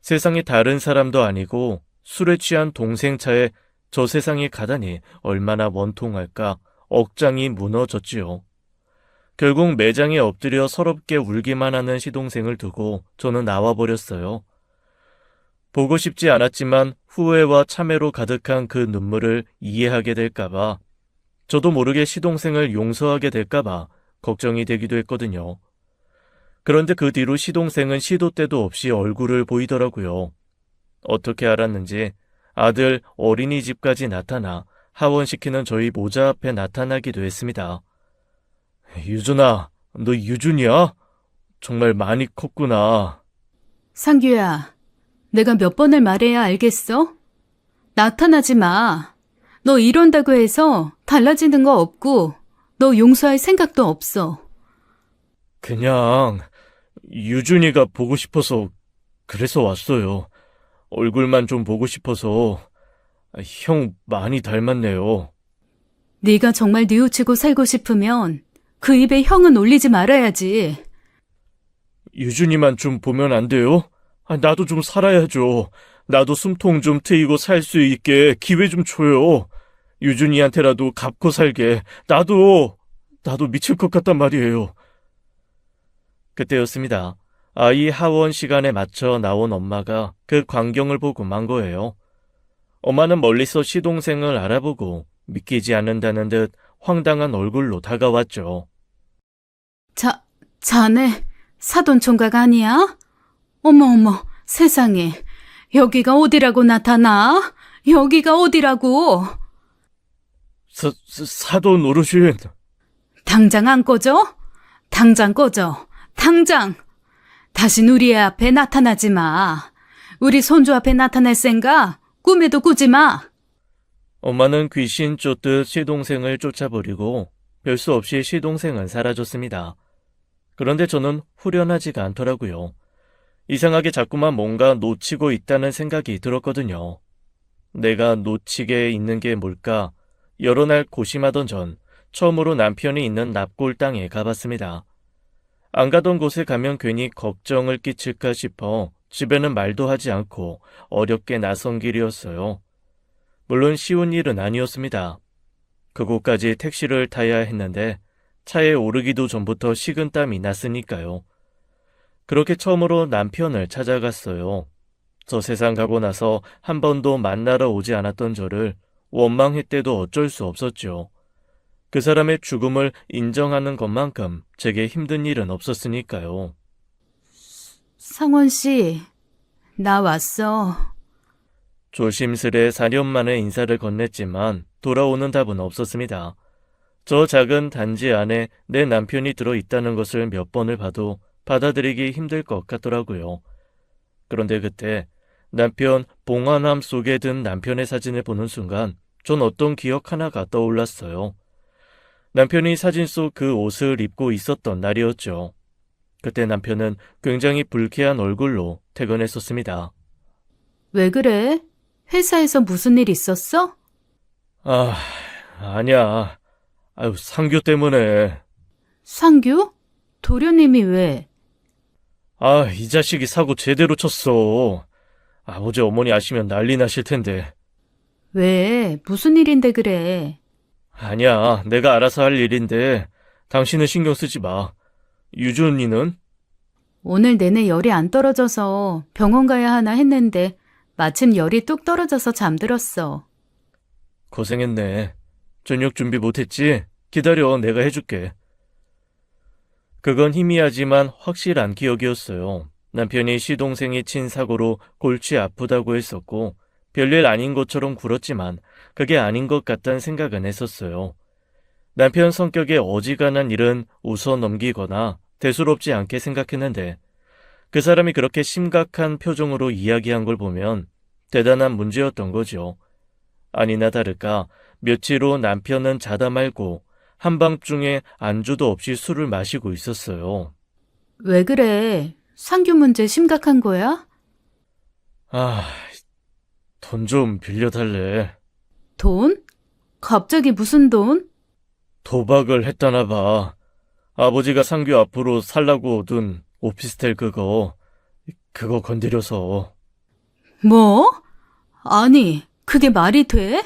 세상에 다른 사람도 아니고 술에 취한 동생 차에 저 세상에 가다니 얼마나 원통할까 억장이 무너졌지요. 결국 매장에 엎드려 서럽게 울기만 하는 시동생을 두고 저는 나와버렸어요. 보고 싶지 않았지만 후회와 참회로 가득한 그 눈물을 이해하게 될까봐, 저도 모르게 시동생을 용서하게 될까봐 걱정이 되기도 했거든요. 그런데 그 뒤로 시동생은 시도 때도 없이 얼굴을 보이더라고요. 어떻게 알았는지 아들 어린이집까지 나타나 하원시키는 저희 모자 앞에 나타나기도 했습니다. 유준아, 너 유준이야? 정말 많이 컸구나. 상규야, 내가 몇 번을 말해야 알겠어? 나타나지 마. 너 이런다고 해서 달라지는 거 없고 너 용서할 생각도 없어. 그냥 유준이가 보고 싶어서 그래서 왔어요. 얼굴만 좀 보고 싶어서. 형 많이 닮았네요. 네가 정말 뉘우치고 살고 싶으면 그 입에 형은 올리지 말아야지. 유준이만 좀 보면 안 돼요? 나도 좀 살아야죠. 나도 숨통 좀 트이고 살 수 있게 기회 좀 줘요. 유준이한테라도 갚고 살게. 나도 미칠 것 같단 말이에요. 그때였습니다. 아이 하원 시간에 맞춰 나온 엄마가 그 광경을 보고 만 거예요. 엄마는 멀리서 시동생을 알아보고 믿기지 않는다는 듯 황당한 얼굴로 다가왔죠. 자네 사돈총각 아니야? 어머, 세상에. 여기가 어디라고 나타나? 여기가 어디라고? 사돈 어르신. 당장 안 꺼져? 당장 꺼져. 당장! 다신 우리 애 앞에 나타나지 마. 우리 손주 앞에 나타날 생각 꿈에도 꾸지 마. 엄마는 귀신 쫓듯 시동생을 쫓아버리고 별 수 없이 시동생은 사라졌습니다. 그런데 저는 후련하지가 않더라고요. 이상하게 자꾸만 뭔가 놓치고 있다는 생각이 들었거든요. 내가 놓치게 있는 게 뭘까? 여러 날 고심하던 전 처음으로 남편이 있는 납골 땅에 가봤습니다. 안 가던 곳에 가면 괜히 걱정을 끼칠까 싶어 집에는 말도 하지 않고 어렵게 나선 길이었어요. 물론 쉬운 일은 아니었습니다. 그곳까지 택시를 타야 했는데 차에 오르기도 전부터 식은땀이 났으니까요. 그렇게 처음으로 남편을 찾아갔어요. 저 세상 가고 나서 한 번도 만나러 오지 않았던 저를 원망했대도 어쩔 수 없었죠. 그 사람의 죽음을 인정하는 것만큼 제게 힘든 일은 없었으니까요. 상원 씨, 나 왔어. 조심스레 4년 만에 인사를 건넸지만 돌아오는 답은 없었습니다. 저 작은 단지 안에 내 남편이 들어있다는 것을 몇 번을 봐도 받아들이기 힘들 것 같더라고요. 그런데 그때 남편 봉화남 속에 든 남편의 사진을 보는 순간 전 어떤 기억 하나가 떠올랐어요. 남편이 사진 속 그 옷을 입고 있었던 날이었죠. 그때 남편은 굉장히 불쾌한 얼굴로 퇴근했었습니다. 왜 그래? 회사에서 무슨 일 있었어? 아니야. 상규 때문에. 상규? 도련님이 왜? 이 자식이 사고 제대로 쳤어. 아버지 어머니 아시면 난리 나실 텐데. 왜? 무슨 일인데 그래? 아니야, 내가 알아서 할 일인데 당신은 신경 쓰지 마. 유준이는? 오늘 내내 열이 안 떨어져서 병원 가야 하나 했는데 마침 열이 뚝 떨어져서 잠들었어. 고생했네. 저녁 준비 못했지? 기다려, 내가 해줄게. 그건 희미하지만 확실한 기억이었어요. 남편이 시동생이 친 사고로 골치 아프다고 했었고 별일 아닌 것처럼 굴었지만 그게 아닌 것 같다는 생각은 했었어요. 남편 성격에 어지간한 일은 웃어 넘기거나 대수롭지 않게 생각했는데 그 사람이 그렇게 심각한 표정으로 이야기한 걸 보면 대단한 문제였던 거죠. 아니나 다를까 며칠 후 남편은 자다 말고 한밤중에 안주도 없이 술을 마시고 있었어요. 왜 그래? 상규 문제 심각한 거야? 돈 좀 빌려달래. 돈? 갑자기 무슨 돈? 도박을 했다나 봐. 아버지가 상규 앞으로 살라고 둔 오피스텔 그거 건드려서. 뭐? 아니, 그게 말이 돼?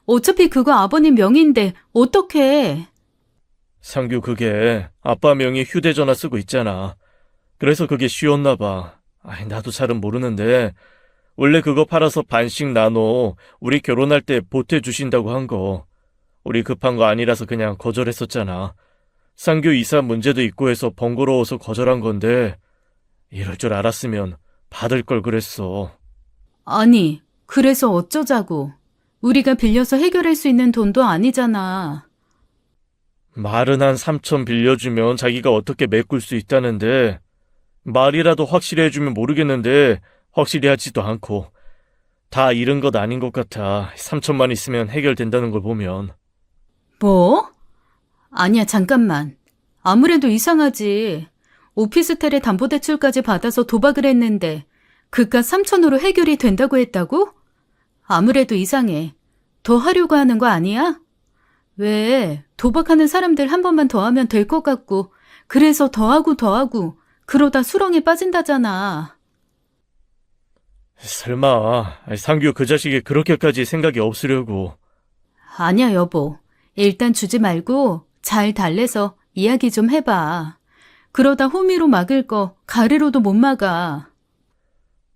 어차피 그거 아버님 명의인데 어떡해? 상규 그게 아빠 명의 휴대전화 쓰고 있잖아. 그래서 그게 쉬웠나 봐. 나도 잘은 모르는데 원래 그거 팔아서 반씩 나눠 우리 결혼할 때 보태주신다고 한 거. 우리 급한 거 아니라서 그냥 거절했었잖아. 상규 이사 문제도 있고 해서 번거로워서 거절한 건데 이럴 줄 알았으면 받을 걸 그랬어. 아니, 그래서 어쩌자고. 우리가 빌려서 해결할 수 있는 돈도 아니잖아. 말은 한 3천 빌려주면 자기가 어떻게 메꿀 수 있다는데 말이라도 확실히 해주면 모르겠는데 확실히 하지도 않고 다 잃은 것 아닌 것 같아. 3천만 있으면 해결된다는 걸 보면. 뭐? 아니야, 잠깐만. 아무래도 이상하지. 오피스텔에 담보대출까지 받아서 도박을 했는데 그깟 3천으로 해결이 된다고 했다고? 아무래도 이상해. 더 하려고 하는 거 아니야? 왜 도박하는 사람들 한 번만 더 하면 될 것 같고 그래서 더하고 그러다 수렁에 빠진다잖아. 설마 상규 그 자식이 그렇게까지 생각이 없으려고. 아니야, 여보. 일단 주지 말고 잘 달래서 이야기 좀 해봐. 그러다 호미로 막을 거 가래로도 못 막아.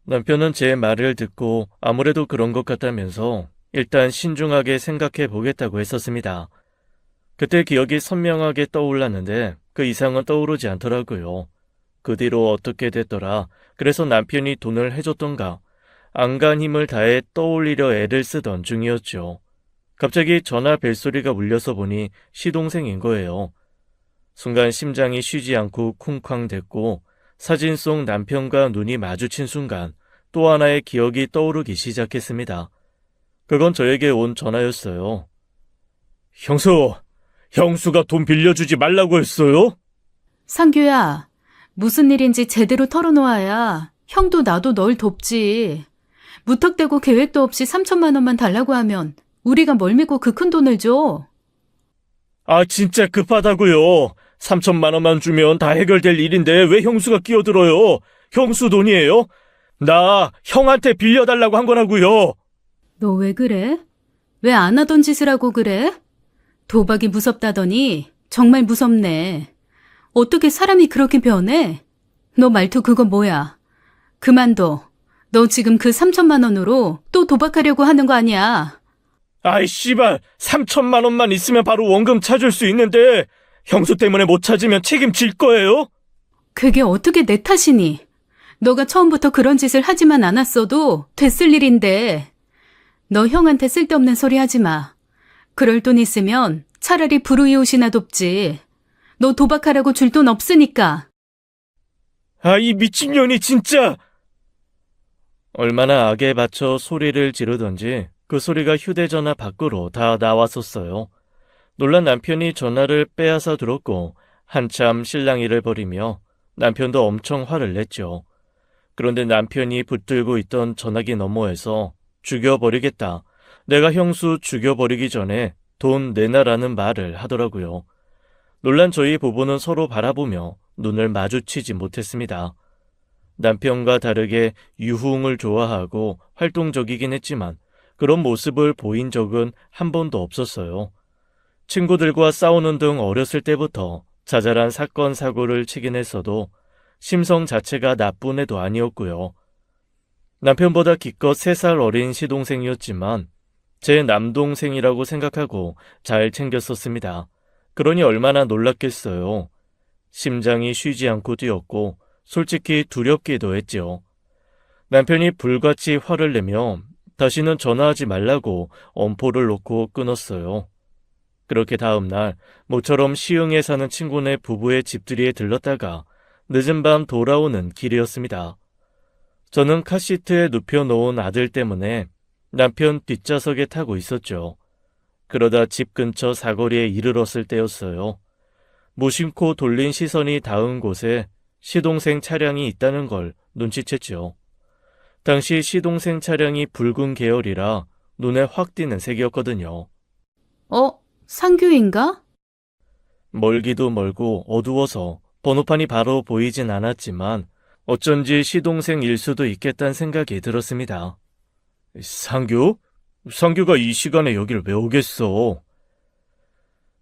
남편은 제 말을 듣고 아무래도 그런 것 같다면서 일단 신중하게 생각해 보겠다고 했었습니다. 그때 기억이 선명하게 떠올랐는데 그 이상은 떠오르지 않더라고요. 그 뒤로 어떻게 됐더라. 그래서 남편이 돈을 해줬던가 안간 힘을 다해 떠올리려 애를 쓰던 중이었죠. 갑자기 전화 벨소리가 울려서 보니 시동생인 거예요. 순간 심장이 쉬지 않고 쿵쾅댔고 사진 속 남편과 눈이 마주친 순간 또 하나의 기억이 떠오르기 시작했습니다. 그건 저에게 온 전화였어요. 형수가 돈 빌려주지 말라고 했어요? 상규야, 무슨 일인지 제대로 털어놓아야 형도 나도 널 돕지. 무턱대고 계획도 없이 3천만 원만 달라고 하면 우리가 뭘 믿고 그 큰 돈을 줘? 진짜 급하다고요. 3천만 원만 주면 다 해결될 일인데 왜 형수가 끼어들어요? 형수 돈이에요? 나 형한테 빌려달라고 한 거라고요. 너 왜 그래? 왜 안 하던 짓을 하고 그래? 도박이 무섭다더니 정말 무섭네. 어떻게 사람이 그렇게 변해? 너 말투 그거 뭐야? 그만둬. 너 지금 그 3천만 원으로 또 도박하려고 하는 거 아니야? 씨발, 3천만 원만 있으면 바로 원금 찾을 수 있는데 형수 때문에 못 찾으면 책임질 거예요? 그게 어떻게 내 탓이니? 너가 처음부터 그런 짓을 하지만 않았어도 됐을 일인데. 너 형한테 쓸데없는 소리 하지 마. 그럴 돈 있으면 차라리 불우이웃이나 돕지. 너 도박하라고 줄 돈 없으니까. 이 미친년이 진짜! 얼마나 악에 받쳐 소리를 지르던지 그 소리가 휴대전화 밖으로 다 나왔었어요. 놀란 남편이 전화를 빼앗아 들었고 한참 실랑이를 벌이며 남편도 엄청 화를 냈죠. 그런데 남편이 붙들고 있던 전화기 너머에서 죽여버리겠다. 내가 형수 죽여버리기 전에 돈 내놔라는 말을 하더라고요. 놀란 저희 부부는 서로 바라보며 눈을 마주치지 못했습니다. 남편과 다르게 유흥을 좋아하고 활동적이긴 했지만 그런 모습을 보인 적은 한 번도 없었어요. 친구들과 싸우는 등 어렸을 때부터 자잘한 사건 사고를 치긴 했어도 심성 자체가 나쁜 애도 아니었고요. 남편보다 기껏 3살 어린 시동생이었지만 제 남동생이라고 생각하고 잘 챙겼었습니다. 그러니 얼마나 놀랐겠어요. 심장이 쉬지 않고 뛰었고 솔직히 두렵기도 했죠. 남편이 불같이 화를 내며 다시는 전화하지 말라고 엄포를 놓고 끊었어요. 그렇게 다음 날 모처럼 시흥에 사는 친구네 부부의 집들이에 들렀다가 늦은 밤 돌아오는 길이었습니다. 저는 카시트에 눕혀놓은 아들 때문에 남편 뒷좌석에 타고 있었죠. 그러다 집 근처 사거리에 이르렀을 때였어요. 무심코 돌린 시선이 닿은 곳에 시동생 차량이 있다는 걸 눈치챘죠. 당시 시동생 차량이 붉은 계열이라 눈에 확 띄는 색이었거든요. 상규인가? 멀기도 멀고 어두워서 번호판이 바로 보이진 않았지만 어쩐지 시동생일 수도 있겠다는 생각이 들었습니다. 상규? 상규가 이 시간에 여길 왜 오겠어?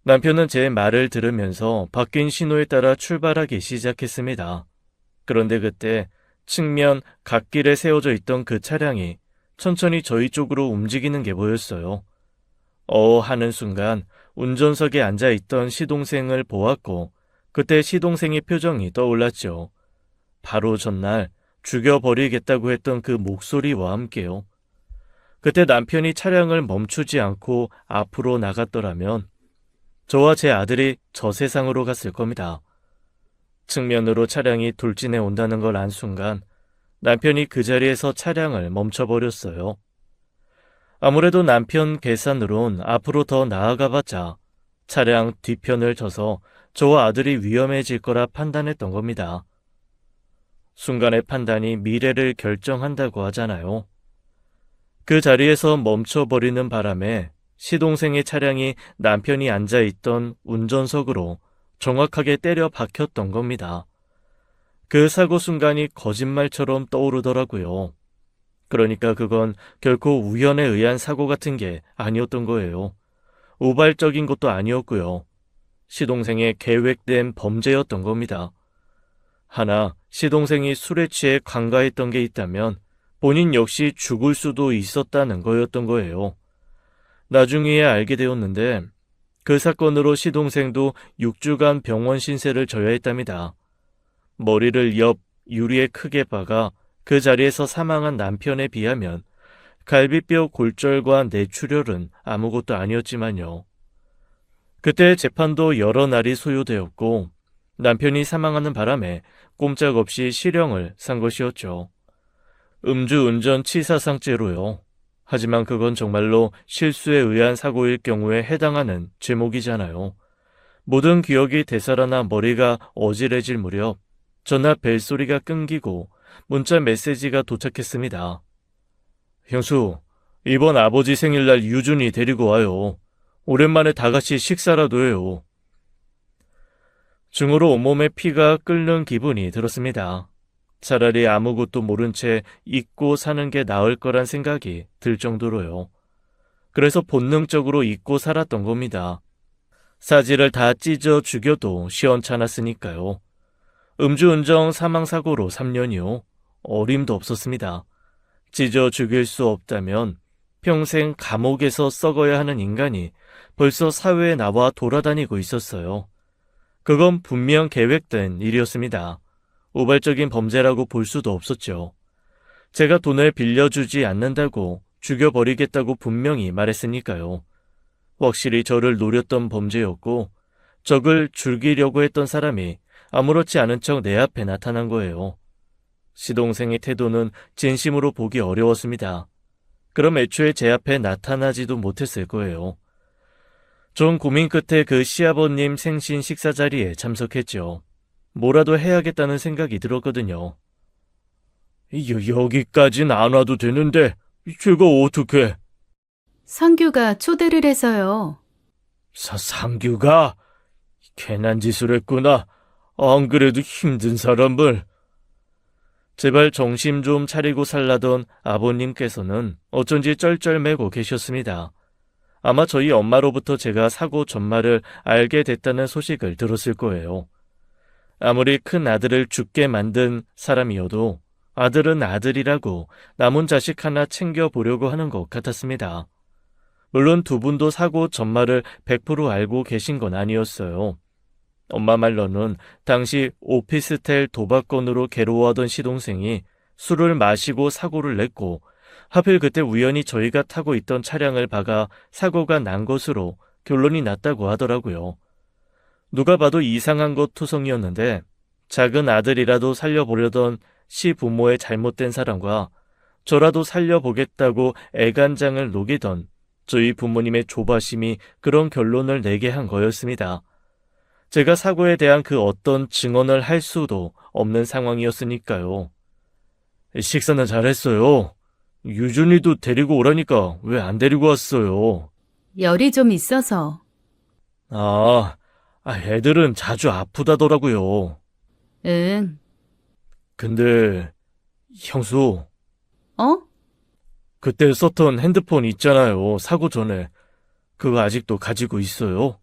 남편은 제 말을 들으면서 바뀐 신호에 따라 출발하기 시작했습니다. 그런데 그때 측면 갓길에 세워져 있던 그 차량이 천천히 저희 쪽으로 움직이는 게 보였어요. 하는 순간 운전석에 앉아있던 시동생을 보았고 그때 시동생의 표정이 떠올랐죠. 바로 전날 죽여버리겠다고 했던 그 목소리와 함께요. 그때 남편이 차량을 멈추지 않고 앞으로 나갔더라면 저와 제 아들이 저 세상으로 갔을 겁니다. 측면으로 차량이 돌진해 온다는 걸 안 순간 남편이 그 자리에서 차량을 멈춰버렸어요. 아무래도 남편 계산으론 앞으로 더 나아가봤자 차량 뒤편을 져서 저와 아들이 위험해질 거라 판단했던 겁니다. 순간의 판단이 미래를 결정한다고 하잖아요. 그 자리에서 멈춰버리는 바람에 시동생의 차량이 남편이 앉아있던 운전석으로 정확하게 때려 박혔던 겁니다. 그 사고 순간이 거짓말처럼 떠오르더라고요. 그러니까 그건 결코 우연에 의한 사고 같은 게 아니었던 거예요. 우발적인 것도 아니었고요. 시동생의 계획된 범죄였던 겁니다. 하나, 시동생이 술에 취해 관가했던 게 있다면 본인 역시 죽을 수도 있었다는 거였던 거예요. 나중에야 알게 되었는데 그 사건으로 시동생도 6주간 병원 신세를 져야 했답니다. 머리를 옆 유리에 크게 박아 그 자리에서 사망한 남편에 비하면 갈비뼈 골절과 뇌출혈은 아무것도 아니었지만요. 그때 재판도 여러 날이 소요되었고 남편이 사망하는 바람에 꼼짝없이 실형을 산 것이었죠. 음주운전 치사상죄로요. 하지만 그건 정말로 실수에 의한 사고일 경우에 해당하는 제목이잖아요. 모든 기억이 되살아나 머리가 어지러질 무렵 전화 벨소리가 끊기고 문자 메시지가 도착했습니다. 형수, 이번 아버지 생일날 유준이 데리고 와요. 오랜만에 다 같이 식사라도 해요. 중으로 온몸에 피가 끓는 기분이 들었습니다. 차라리 아무것도 모른 채 잊고 사는 게 나을 거란 생각이 들 정도로요. 그래서 본능적으로 잊고 살았던 겁니다. 사지를 다 찢어 죽여도 시원찮았으니까요. 음주운전 사망사고로 3년이요. 어림도 없었습니다. 찢어 죽일 수 없다면 평생 감옥에서 썩어야 하는 인간이 벌써 사회에 나와 돌아다니고 있었어요. 그건 분명 계획된 일이었습니다. 우발적인 범죄라고 볼 수도 없었죠. 제가 돈을 빌려주지 않는다고 죽여버리겠다고 분명히 말했으니까요. 확실히 저를 노렸던 범죄였고 적을 죽이려고 했던 사람이 아무렇지 않은 척 내 앞에 나타난 거예요. 시동생의 태도는 진심으로 보기 어려웠습니다. 그럼 애초에 제 앞에 나타나지도 못했을 거예요. 전 고민 끝에 그 시아버님 생신 식사 자리에 참석했죠. 뭐라도 해야겠다는 생각이 들었거든요. 여기까진 안 와도 되는데 제가 어떻게... 상규가 초대를 해서요. 상규가? 괜한 짓을 했구나. 안 그래도 힘든 사람을... 제발 정신 좀 차리고 살라던 아버님께서는 어쩐지 쩔쩔매고 계셨습니다. 아마 저희 엄마로부터 제가 사고 전말을 알게 됐다는 소식을 들었을 거예요. 아무리 큰 아들을 죽게 만든 사람이어도 아들은 아들이라고 남은 자식 하나 챙겨보려고 하는 것 같았습니다. 물론 두 분도 사고 전말을 100% 알고 계신 건 아니었어요. 엄마 말로는 당시 오피스텔 도박건으로 괴로워하던 시동생이 술을 마시고 사고를 냈고 하필 그때 우연히 저희가 타고 있던 차량을 박아 사고가 난 것으로 결론이 났다고 하더라고요. 누가 봐도 이상한 것 투성이었는데 작은 아들이라도 살려보려던 시부모의 잘못된 사랑과 저라도 살려보겠다고 애간장을 녹이던 저희 부모님의 조바심이 그런 결론을 내게 한 거였습니다. 제가 사고에 대한 그 어떤 증언을 할 수도 없는 상황이었으니까요. 식사는 잘했어요. 유준이도 데리고 오라니까 왜 안 데리고 왔어요? 열이 좀 있어서. 애들은 자주 아프다더라고요. 응. 근데 형수, 어? 그때 썼던 핸드폰 있잖아요. 사고 전에. 그거 아직도 가지고 있어요?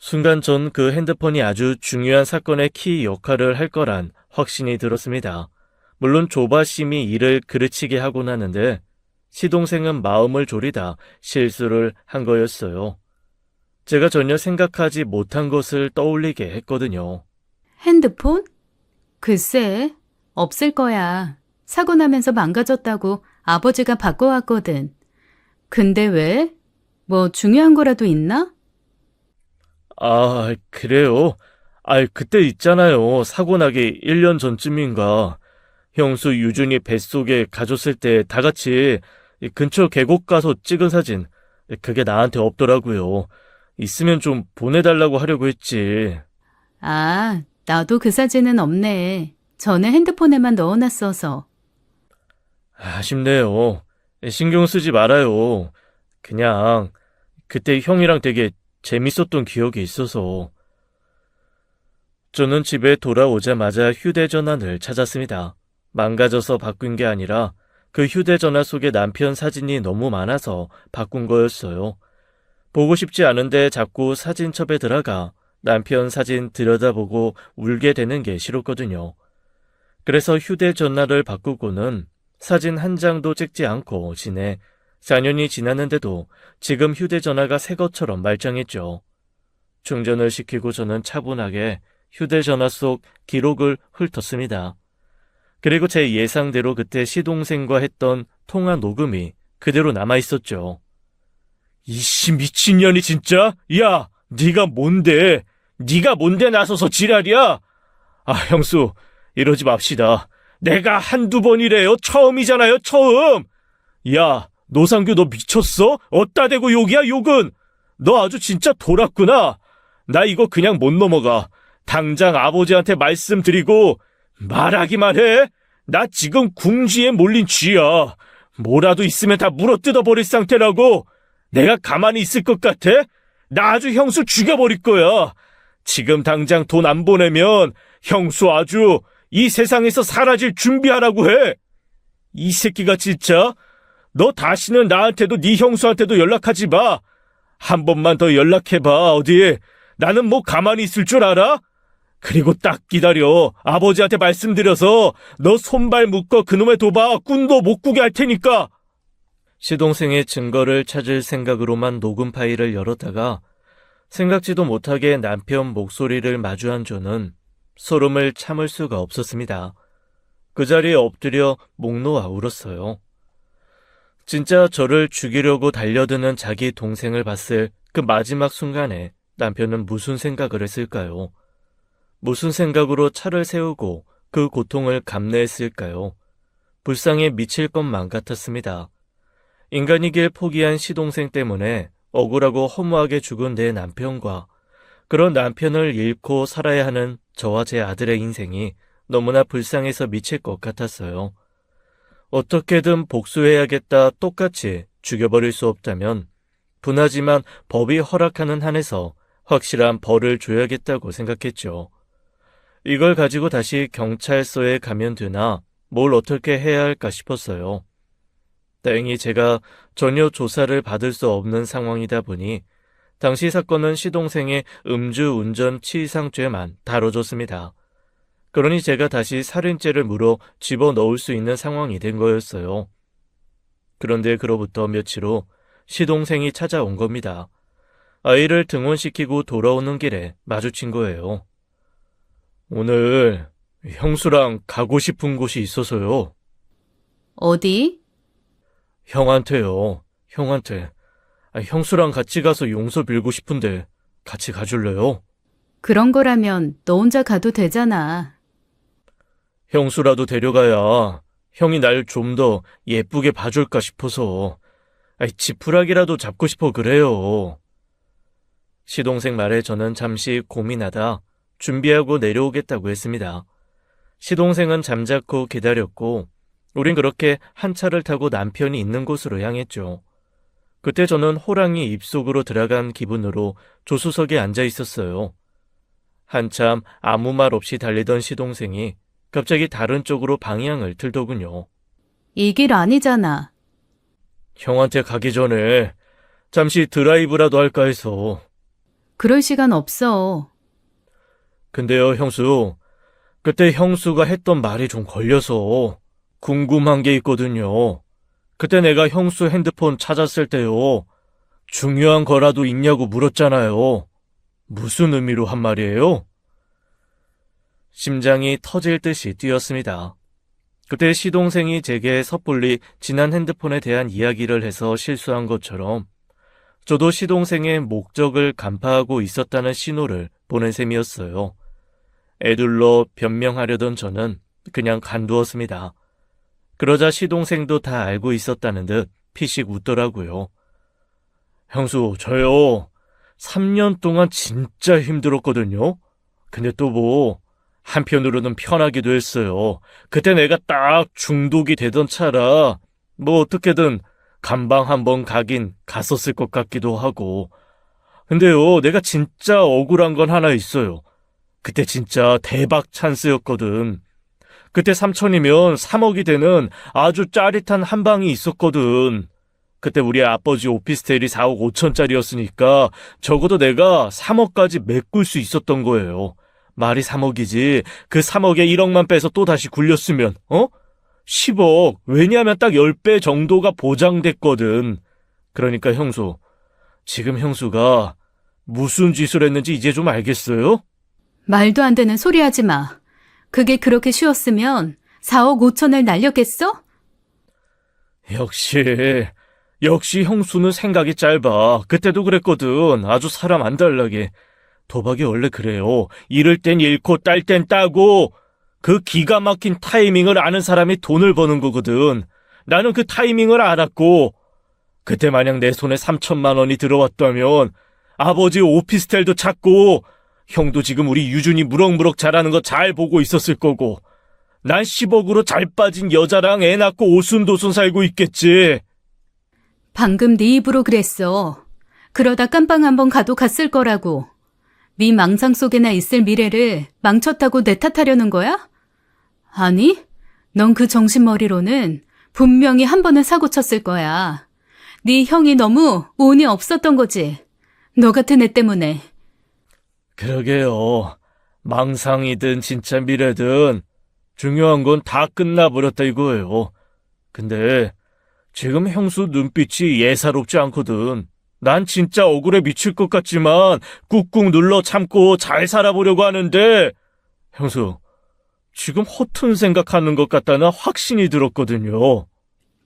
순간 전 그 핸드폰이 아주 중요한 사건의 키 역할을 할 거란 확신이 들었습니다. 물론 조바심이 이를 그르치게 하곤 하는데 시동생은 마음을 졸이다 실수를 한 거였어요. 제가 전혀 생각하지 못한 것을 떠올리게 했거든요. 핸드폰? 글쎄, 없을 거야. 사고 나면서 망가졌다고 아버지가 바꿔왔거든. 근데 왜? 뭐 중요한 거라도 있나? 아, 그래요? 그때 있잖아요. 사고 나기 1년 전쯤인가. 형수 유준이 뱃속에 가졌을 때 다 같이 이 근처 계곡 가서 찍은 사진. 그게 나한테 없더라고요. 있으면 좀 보내달라고 하려고 했지. 아, 나도 그 사진은 없네. 전에 핸드폰에만 넣어놨어서. 아쉽네요. 신경 쓰지 말아요. 그냥 그때 형이랑 되게 재밌었던 기억이 있어서. 저는 집에 돌아오자마자 휴대전화를 찾았습니다. 망가져서 바꾼 게 아니라 그 휴대전화 속에 남편 사진이 너무 많아서 바꾼 거였어요. 보고 싶지 않은데 자꾸 사진첩에 들어가 남편 사진 들여다보고 울게 되는 게 싫었거든요. 그래서 휴대전화를 바꾸고는 사진 한 장도 찍지 않고 지내 4년이 지났는데도 지금 휴대전화가 새 것처럼 말짱했죠. 충전을 시키고 저는 차분하게 휴대전화 속 기록을 훑었습니다. 그리고 제 예상대로 그때 시동생과 했던 통화 녹음이 그대로 남아있었죠. 이씨 미친년이 진짜? 야, 네가 뭔데? 네가 뭔데 나서서 지랄이야? 형수, 이러지 맙시다. 내가 한두 번이래요. 처음이잖아요, 처음. 야, 노상규 너 미쳤어? 어따 대고 욕이야, 욕은. 너 아주 진짜 돌았구나. 나 이거 그냥 못 넘어가. 당장 아버지한테 말씀드리고 말하기만 해. 나 지금 궁지에 몰린 쥐야. 뭐라도 있으면 다 물어뜯어 버릴 상태라고. 내가 가만히 있을 것 같아? 나 아주 형수 죽여버릴 거야. 지금 당장 돈 안 보내면 형수 아주 이 세상에서 사라질 준비하라고 해. 이 새끼가 진짜. 너 다시는 나한테도 네 형수한테도 연락하지 마. 한 번만 더 연락해봐. 어디. 나는 뭐 가만히 있을 줄 알아? 그리고 딱 기다려. 아버지한테 말씀드려서 너 손발 묶어 그놈의 도박 꾼도 못 꾸게 할 테니까. 시동생의 증거를 찾을 생각으로만 녹음 파일을 열었다가 생각지도 못하게 남편 목소리를 마주한 저는 소름을 참을 수가 없었습니다. 그 자리에 엎드려 목 놓아 울었어요. 진짜 저를 죽이려고 달려드는 자기 동생을 봤을 그 마지막 순간에 남편은 무슨 생각을 했을까요? 무슨 생각으로 차를 세우고 그 고통을 감내했을까요? 불쌍해 미칠 것만 같았습니다. 인간이길 포기한 시동생 때문에 억울하고 허무하게 죽은 내 남편과 그런 남편을 잃고 살아야 하는 저와 제 아들의 인생이 너무나 불쌍해서 미칠 것 같았어요. 어떻게든 복수해야겠다 똑같이 죽여버릴 수 없다면 분하지만 법이 허락하는 한에서 확실한 벌을 줘야겠다고 생각했죠. 이걸 가지고 다시 경찰서에 가면 되나 뭘 어떻게 해야 할까 싶었어요. 다행히 제가 전혀 조사를 받을 수 없는 상황이다 보니 당시 사건은 시동생의 음주운전 치상죄만 다뤄줬습니다. 그러니 제가 다시 살인죄를 물어 집어넣을 수 있는 상황이 된 거였어요. 그런데 그로부터 며칠 후 시동생이 찾아온 겁니다. 아이를 등원시키고 돌아오는 길에 마주친 거예요. 오늘 형수랑 가고 싶은 곳이 있어서요. 어디? 형한테요. 형한테. 형수랑 같이 가서 용서 빌고 싶은데 같이 가줄래요? 그런 거라면 너 혼자 가도 되잖아. 형수라도 데려가야 형이 날 좀 더 예쁘게 봐줄까 싶어서. 지푸라기라도 잡고 싶어 그래요. 시동생 말에 저는 잠시 고민하다 준비하고 내려오겠다고 했습니다. 시동생은 잠자코 기다렸고 우린 그렇게 한 차를 타고 남편이 있는 곳으로 향했죠. 그때 저는 호랑이 입속으로 들어간 기분으로 조수석에 앉아 있었어요. 한참 아무 말 없이 달리던 시동생이 갑자기 다른 쪽으로 방향을 틀더군요. 이 길 아니잖아. 형한테 가기 전에 잠시 드라이브라도 할까 해서. 그럴 시간 없어. 근데요, 형수. 그때 형수가 했던 말이 좀 걸려서 궁금한 게 있거든요. 그때 내가 형수 핸드폰 찾았을 때요. 중요한 거라도 있냐고 물었잖아요. 무슨 의미로 한 말이에요? 심장이 터질 듯이 뛰었습니다. 그때 시동생이 제게 섣불리 지난 핸드폰에 대한 이야기를 해서 실수한 것처럼 저도 시동생의 목적을 간파하고 있었다는 신호를 보낸 셈이었어요. 애둘러 변명하려던 저는 그냥 간두었습니다. 그러자 시동생도 다 알고 있었다는 듯 피식 웃더라고요. 형수, 저요. 3년 동안 진짜 힘들었거든요. 근데 또 뭐, 한편으로는 편하기도 했어요. 그때 내가 딱 중독이 되던 차라, 뭐 어떻게든 감방 한번 가긴 갔었을 것 같기도 하고. 근데요, 내가 진짜 억울한 건 하나 있어요. 그때 진짜 대박 찬스였거든. 그때 3천이면 3억이 되는 아주 짜릿한 한 방이 있었거든. 그때 우리 아버지 오피스텔이 4억 5천짜리였으니까 적어도 내가 3억까지 메꿀 수 있었던 거예요. 말이 3억이지. 그 3억에 1억만 빼서 또 다시 굴렸으면 10억. 왜냐하면 딱 10배 정도가 보장됐거든. 그러니까 형수, 지금 형수가 무슨 짓을 했는지 이제 좀 알겠어요? 말도 안 되는 소리 하지 마. 그게 그렇게 쉬웠으면 4억 5천을 날렸겠어? 역시 형수는 생각이 짧아. 그때도 그랬거든. 아주 사람 안 달라게. 도박이 원래 그래요. 잃을 땐 잃고 딸 땐 따고 그 기가 막힌 타이밍을 아는 사람이 돈을 버는 거거든. 나는 그 타이밍을 알았고 그때 만약 내 손에 3천만 원이 들어왔다면 아버지 오피스텔도 찾고 형도 지금 우리 유준이 무럭무럭 자라는 거 잘 보고 있었을 거고 난 10억으로 잘 빠진 여자랑 애 낳고 오순도순 살고 있겠지. 방금 네 입으로 그랬어. 그러다 깜빵 한번 가도 갔을 거라고. 네 망상 속에나 있을 미래를 망쳤다고 내 탓하려는 거야? 아니, 넌 그 정신머리로는 분명히 한 번은 사고 쳤을 거야. 네 형이 너무 운이 없었던 거지. 너 같은 애 때문에. 그러게요. 망상이든 진짜 미래든 중요한 건 다 끝나버렸다 이거예요. 근데 지금 형수 눈빛이 예사롭지 않거든. 난 진짜 억울해 미칠 것 같지만 꾹꾹 눌러 참고 잘 살아보려고 하는데 형수, 지금 허튼 생각하는 것 같다는 확신이 들었거든요.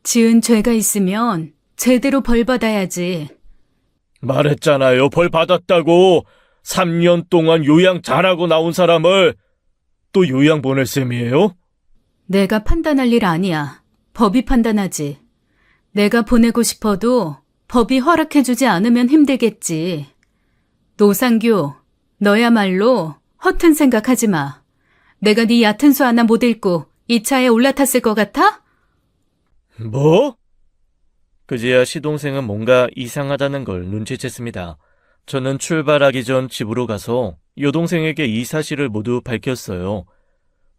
지은 죄가 있으면 제대로 벌 받아야지. 말했잖아요. 벌 받았다고. 3년 동안 요양 잘하고 나온 사람을 또 요양 보낼 셈이에요? 내가 판단할 일 아니야. 법이 판단하지. 내가 보내고 싶어도 법이 허락해주지 않으면 힘들겠지. 노상규, 너야말로 허튼 생각하지 마. 내가 네 얕은 수 하나 못 읽고 이 차에 올라탔을 것 같아? 뭐? 그제야 시동생은 뭔가 이상하다는 걸 눈치챘습니다. 저는 출발하기 전 집으로 가서 여동생에게 이 사실을 모두 밝혔어요.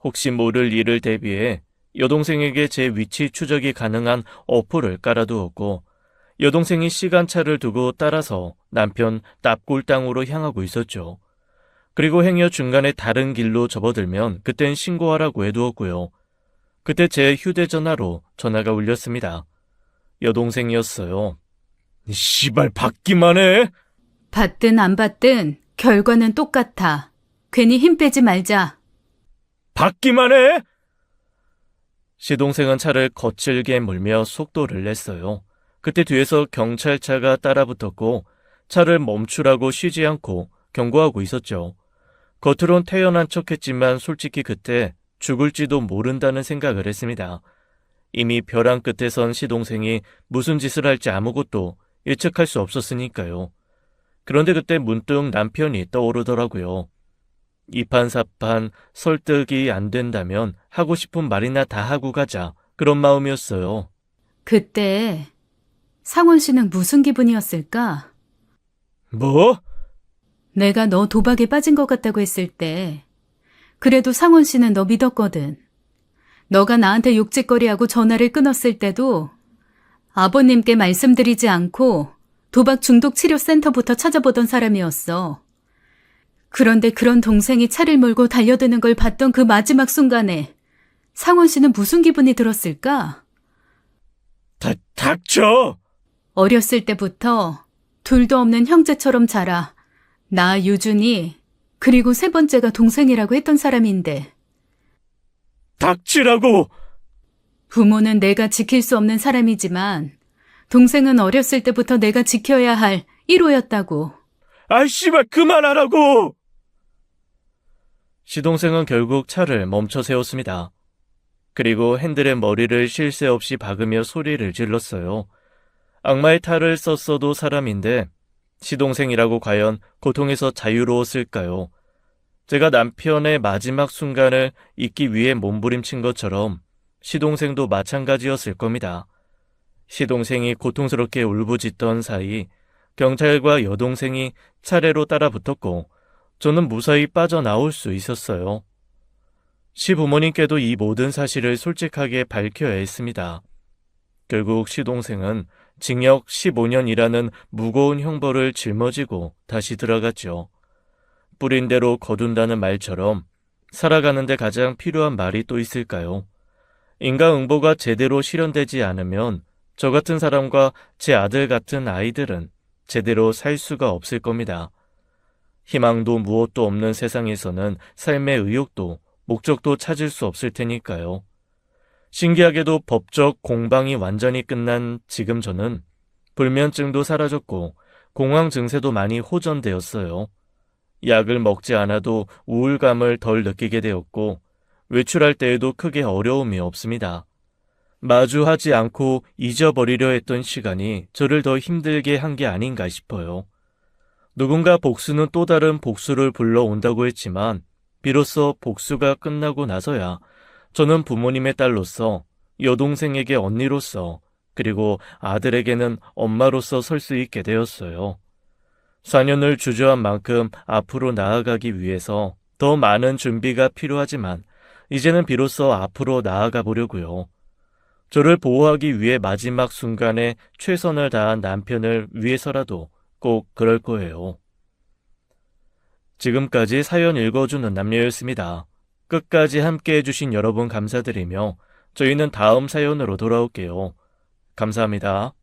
혹시 모를 일을 대비해 여동생에게 제 위치 추적이 가능한 어플을 깔아두었고 여동생이 시간차를 두고 따라서 남편 납골당으로 향하고 있었죠. 그리고 행여 중간에 다른 길로 접어들면 그땐 신고하라고 해두었고요. 그때 제 휴대전화로 전화가 울렸습니다. 여동생이었어요. 씨발 받기만 해? 받든 안 받든 결과는 똑같아. 괜히 힘 빼지 말자. 받기만 해? 시동생은 차를 거칠게 몰며 속도를 냈어요. 그때 뒤에서 경찰차가 따라붙었고 차를 멈추라고 쉬지 않고 경고하고 있었죠. 겉으론 태연한 척했지만 솔직히 그때 죽을지도 모른다는 생각을 했습니다. 이미 벼랑 끝에 선 시동생이 무슨 짓을 할지 아무것도 예측할 수 없었으니까요. 그런데 그때 문득 남편이 떠오르더라고요. 이판사판 설득이 안 된다면 하고 싶은 말이나 다 하고 가자. 그런 마음이었어요. 그때 상원 씨는 무슨 기분이었을까? 뭐? 내가 너 도박에 빠진 것 같다고 했을 때 그래도 상원 씨는 너 믿었거든. 너가 나한테 욕짓거리하고 전화를 끊었을 때도 아버님께 말씀드리지 않고 도박 중독 치료 센터부터 찾아보던 사람이었어. 그런데 그런 동생이 차를 몰고 달려드는 걸 봤던 그 마지막 순간에 상원 씨는 무슨 기분이 들었을까? 닥쳐! 어렸을 때부터 둘도 없는 형제처럼 자라 나 유준이 그리고 세 번째가 동생이라고 했던 사람인데 닥치라고! 부모는 내가 지킬 수 없는 사람이지만 동생은 어렸을 때부터 내가 지켜야 할 1호였다고. 아이 씨발 그만하라고! 시동생은 결국 차를 멈춰 세웠습니다. 그리고 핸들에 머리를 쉴 새 없이 박으며 소리를 질렀어요. 악마의 탈을 썼어도 사람인데 시동생이라고 과연 고통에서 자유로웠을까요? 제가 남편의 마지막 순간을 잊기 위해 몸부림친 것처럼 시동생도 마찬가지였을 겁니다. 시동생이 고통스럽게 울부짖던 사이 경찰과 여동생이 차례로 따라붙었고 저는 무사히 빠져나올 수 있었어요. 시부모님께도 이 모든 사실을 솔직하게 밝혀야 했습니다. 결국 시동생은 징역 15년이라는 무거운 형벌을 짊어지고 다시 들어갔죠. 뿌린 대로 거둔다는 말처럼 살아가는데 가장 필요한 말이 또 있을까요? 인과응보가 제대로 실현되지 않으면 저 같은 사람과 제 아들 같은 아이들은 제대로 살 수가 없을 겁니다. 희망도 무엇도 없는 세상에서는 삶의 의욕도 목적도 찾을 수 없을 테니까요. 신기하게도 법적 공방이 완전히 끝난 지금 저는 불면증도 사라졌고 공황 증세도 많이 호전되었어요. 약을 먹지 않아도 우울감을 덜 느끼게 되었고 외출할 때에도 크게 어려움이 없습니다. 마주하지 않고 잊어버리려 했던 시간이 저를 더 힘들게 한 게 아닌가 싶어요. 누군가 복수는 또 다른 복수를 불러온다고 했지만 비로소 복수가 끝나고 나서야 저는 부모님의 딸로서, 여동생에게 언니로서, 그리고 아들에게는 엄마로서 설 수 있게 되었어요. 4년을 주저한 만큼 앞으로 나아가기 위해서 더 많은 준비가 필요하지만 이제는 비로소 앞으로 나아가 보려고요. 저를 보호하기 위해 마지막 순간에 최선을 다한 남편을 위해서라도 꼭 그럴 거예요. 지금까지 사연 읽어주는 남녀였습니다. 끝까지 함께 해주신 여러분 감사드리며 저희는 다음 사연으로 돌아올게요. 감사합니다.